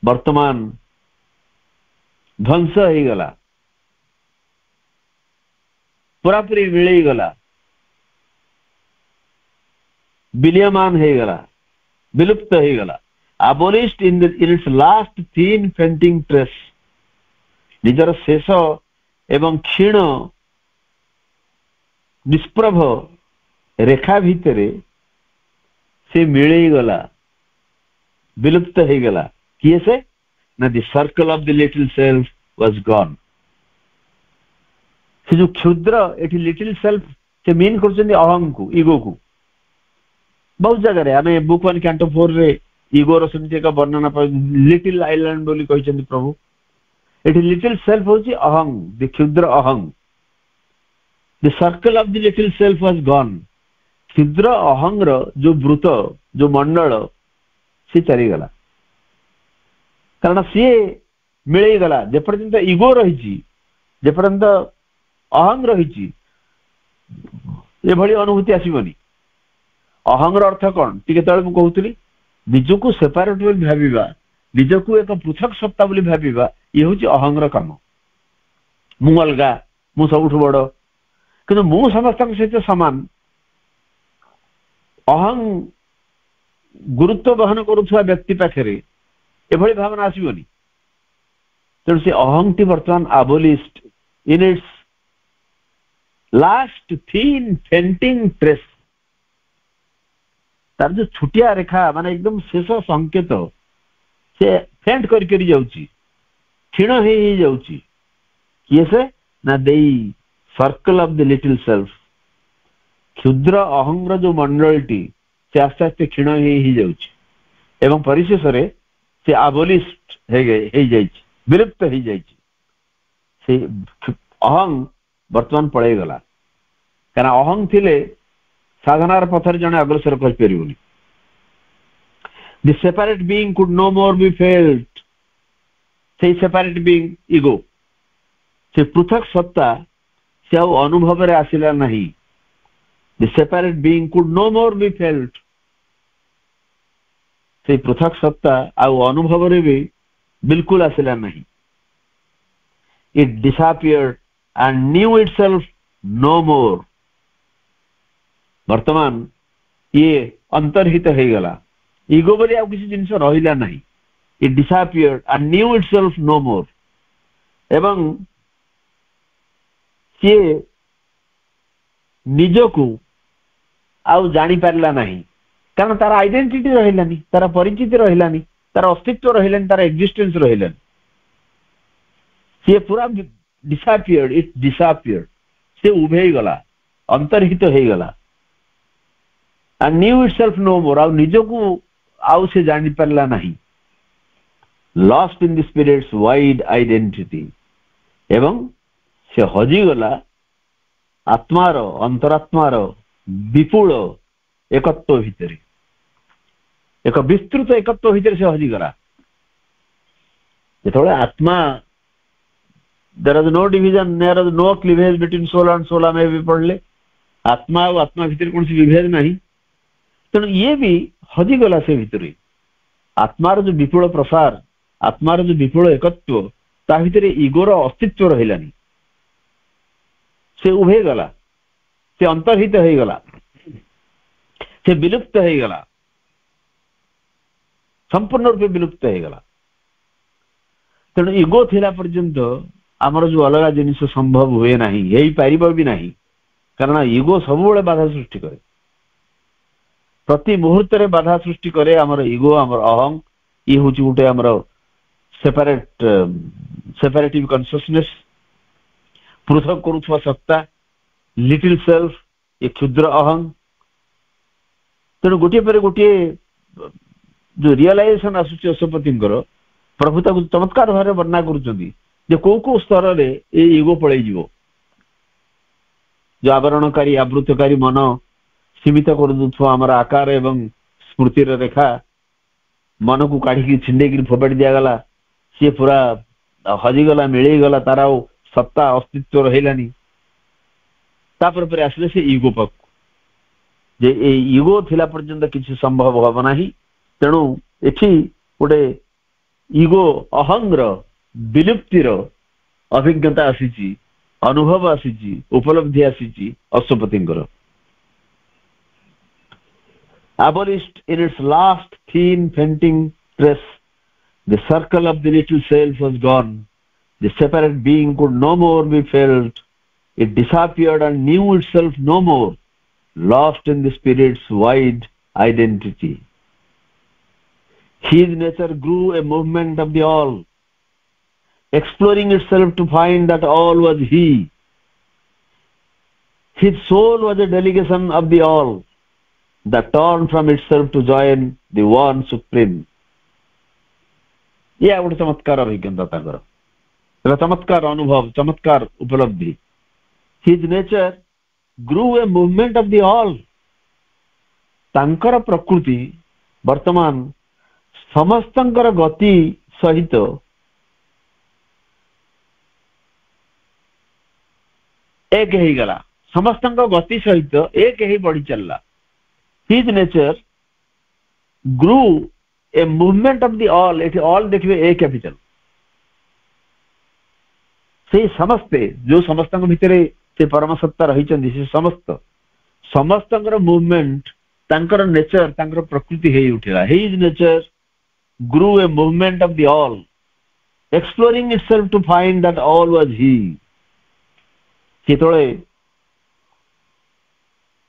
वर्तमान ध्वंस हो गला पूरापूरी मिले गला विलीयमान हो गला विलुप्त हो गला abolished in its last thin fainting trace निजर शेष एवं क्षीण निष्प्रभ रेखा भितरे से मिले गला विलुप्त हो गला किए से ना the circle of the little self was gone से जो क्षुद्र एठी लिटिल सेल्फ से मीन करछन अहम को ईगो को बहुत जगह रे हमें बुक 1 कैंटो 4 रे ईगो रो समिति का वर्णना पर लिटिल आइलैंड बोली कहछन प्रभु एठी लिटिल सेल्फ होची अहम द क्षुद्र अहम the circle of the little self was gone क्षुद्र अहम रो जो वृत्त जो मंडल से चली गला कारण सी मिले गला जे पर्यंत ईगो रही जे पर्यंत अहं रही एभली अनुभूति आसबनी अहंर अर्थ कौन टी कहूली निजक सेपरेट बोली भाविबा निजक एक पृथक सत्ता बोली भाविबा ये हूँ अहंर काम मु अलगा मु सबुठ बड़ कि मु समस्त सहित सामान अहं गुरुत्व बहन करुवा व्यक्ति पाखे एभली भावना आसबनी तेणु से अहं टी बर्तमान abolished in its last thin fainting trace तार जो छुटिया रेखा माने एकदम शेष संकेत से फेंट करी जाउची क्षीण ही जाउची किए से ना देई circle of the little self क्षुद्र अहंग्र जो मंडलटी से आस्ते आस्ते क्षीण ही जाउची एवं परिशेष रे से आबोलिस्ट हे जाइची विलुप्त हो जाइची से अहं वर्तमान पड़े गला कारण अहं थिले साधनार पथर जने अग्रसर कर परिबोनी the separate being could no more be felt से सेपरेट बीइंग ईगो से पृथक सत्ता से अनुभव रे आसिला नहीं the separate being could no more be felt से पृथक सत्ता अनुभव रे भी बिल्कुल आसिला नहीं it disappeared and knew itself no more वर्तमान ये अंतर्हित हो गला ईगो बोली आ किसी जिनस रहिला नहीं it disappeared and knew itself no more एवं सी निजकू आउ जानी पारला नहीं कारण तार आइडेंटिटी रहिलानी तार परिचिति रहिलानी तार अस्तित्व रहिलानी तार एक्जिस्टेंस रहिलानी सी पूरा डिसअपियर्ड इट डिसअपियर्ड से उभे गला अंतर्हित हो गला and knew itself no more आ निजकू आउ से जानी पारला नहीं lost in the spirit's wide identity एवं से हजिगला आत्मार अंतरात्मार विपुल एकत्व भितर एक विस्तृत एकत्व भितर से हजिगला जो आत्मा there is no division there is no cleavage between soul and soul आम भी पढ़ले आत्मा और आत्मा भितर कौन विभेद नहीं तेणु ये भी हजिगला से भितर आत्मार जो विपुल प्रसार आत्मार जो विपुल एकत्व ता भितर ईगोर अस्तित्व रहिलानी से उभे गला से अंतर्हित हो गला से विलुप्त हो गला संपूर्ण रूपे विलुप्त हो गला तेणु ईगो थिला पर्यंत आमर जो अलग जिनिस संभव हुए नहीं यही पारिब भी नहीं कारण ईगो सब बाधा सृष्टि करे प्रति मुहूर्त रे बाधा सृष्टि करे आमर ईगो आमर अहं ये हूँ गोटे आमर सेपरेटिव कन्सियसनेस पृथक करुवा सत्ता लिटिल सेल्फ ये क्षुद्र अहं तेणु गोटे पर गोटे जो रियलाइजेशन आसुची अशुपति प्रभु ताकू चमत्कार भाव वर्णना कर कौ स्तर रे ये ईगो पलि जीवो जो आवरणकारी आवृतकारी मन सीमित कर आमर आकार एवं स्मृतिर रेखा मन को काढ़ी छिंडे फोपाड़ी दिगला सी पूरा हजिगला मिलगला तार सत्ता अस्तित्व रहिलानी तापर पर आसले से ईगो पाक जे ईगो थिला पर्यंत किसी संभव हब नाही तेणु एठी गोटे ईगो अहंग्र विलुप्तिर अभिज्ञता आसीची अनुभव आसीची उपलब्धि आसीची अशुपतिंकर abolished in its last thin fainting trace the circle of the little self was gone the separate being could no more be felt it disappeared and knew itself no more lost in the spirit's wide identity his nature grew a movement of the all exploring itself to find that all was he his soul was a delegation of the all that turned from itself to join the one supreme ये गोटे चमत्कार अभिज्ञता चमत्कार अनुभव चमत्कार उपलब्धि his nature grew a movement of the all तांकर प्रकृति वर्तमान समस्तंकर गति सहित एक हो गला समस्त गति सहित एक ही बढ़ी चलला his nature grew a movement of the all एटी ऑल देखिए ए कैपिटल से समस्ते जो समस्त भितर से परम सत्ता रही से समस्त समस्त मूवमेंट तांकर नेचर तांकर प्रकृति हे उठिला his nature grew a movement of the all exploring itself to find that all was he केतळे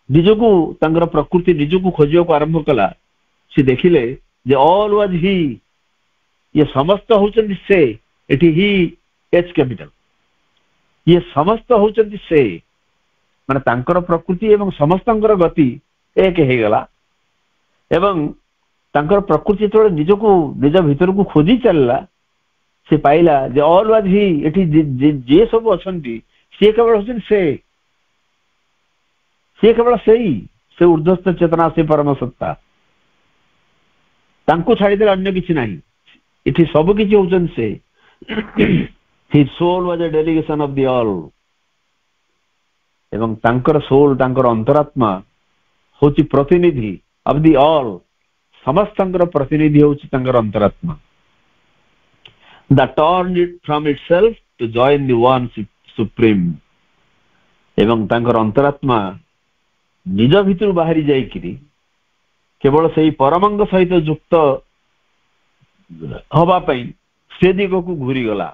निजको तांकर प्रकृति निजको खोजिया को आरंभ कला से देखिले जे ऑल वाज ही ये समस्त होचंदी से एठी ही एच कैपिटल ये समस्त होचंदी से माने तांकर प्रकृति एवं समस्तंकर गति एक हे गला एवं तांकर प्रकृति तो निजको निज भीतर को खोजी चलला से पाइला जे ऑल वाज ही एठी जे सब अछंती से केवल होचन से केवल से ऊर्ध्वस्थ चेतना से परम सत्ता तांको छाड़ी दे अन्य किछि नाही इथि सब किछि होचन से his soul was a delegation of the all एवं तांकर सोल तांकर अंतरात्मा होची प्रतिनिधि ऑफ द ऑल समस्तंकर प्रतिनिधि होची तांकर अंतरात्मा that turn it from itself to join the one supreme एवं तांकर अंतरात्मा निज भितर बाहरी जाइकिरी केवल से परमंग सहित युक्त हवा पई से दिग को घूरी गला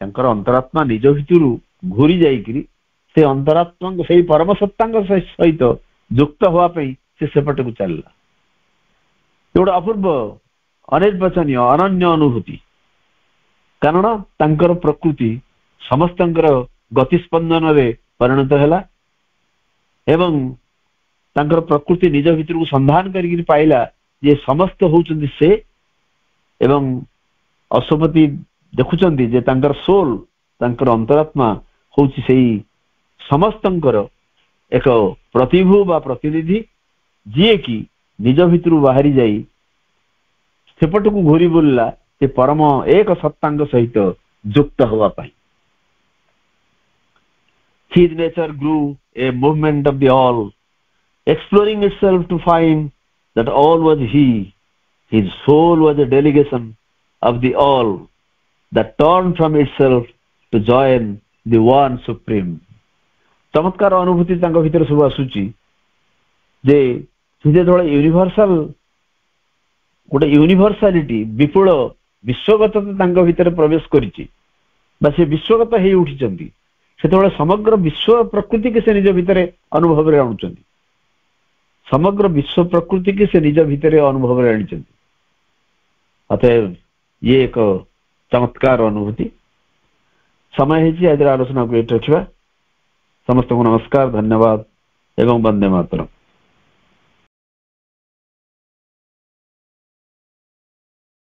तांकर अंतरात्मा निज भितर घूरी जाइकिरी से अंतरात्मा से परम सत्तांग सहित युक्त हवा पई से सेपट को चलला एवढा अपूर्व अनिर्वचनीय अनन्य अनुभूति कारण तांकर प्रकृति समस्तंकर गतिस्पंदन रे परिणत हैला एवं तांकर प्रकृति निज भीतर को संधान करिक पाइला जे समस्त होचंदी से एवं अशोपति देखुचंदी जे तांकर सोल तांकर अंतरात्मा होची सेही समस्तंकर एक प्रतिभू बा प्रतिनिधि जी कि निज भीतर बाहरी जाई सेपट को घूरी बुलला से परम एक सत्तांग सहित युक्त हवा पाई his nature grew a movement of the all exploring itself to find that all was he his soul was a delegation of the all that turned from itself to join the one supreme चमत्कार अनुभूति तांको भीतर सब आसुची जे जेतବେଳେ universal गोटे यूनिवर्सालिटी विपुल विश्वगत तांको भीतर प्रवेश करिची बा से विश्वगत हे उठिचंती सेतବେଳେ समग्र विश्व प्रकृति के से निज भीतर अनुभव रे आनुचंती समग्र विश्व प्रकृति के से निज भीतर अनुभव रे आनिचंती अतः ये एक चमत्कार अनुभूति समय है जी आज आलोचना को रखिबा समस्त को नमस्कार धन्यवाद एवं वंदे मातरम।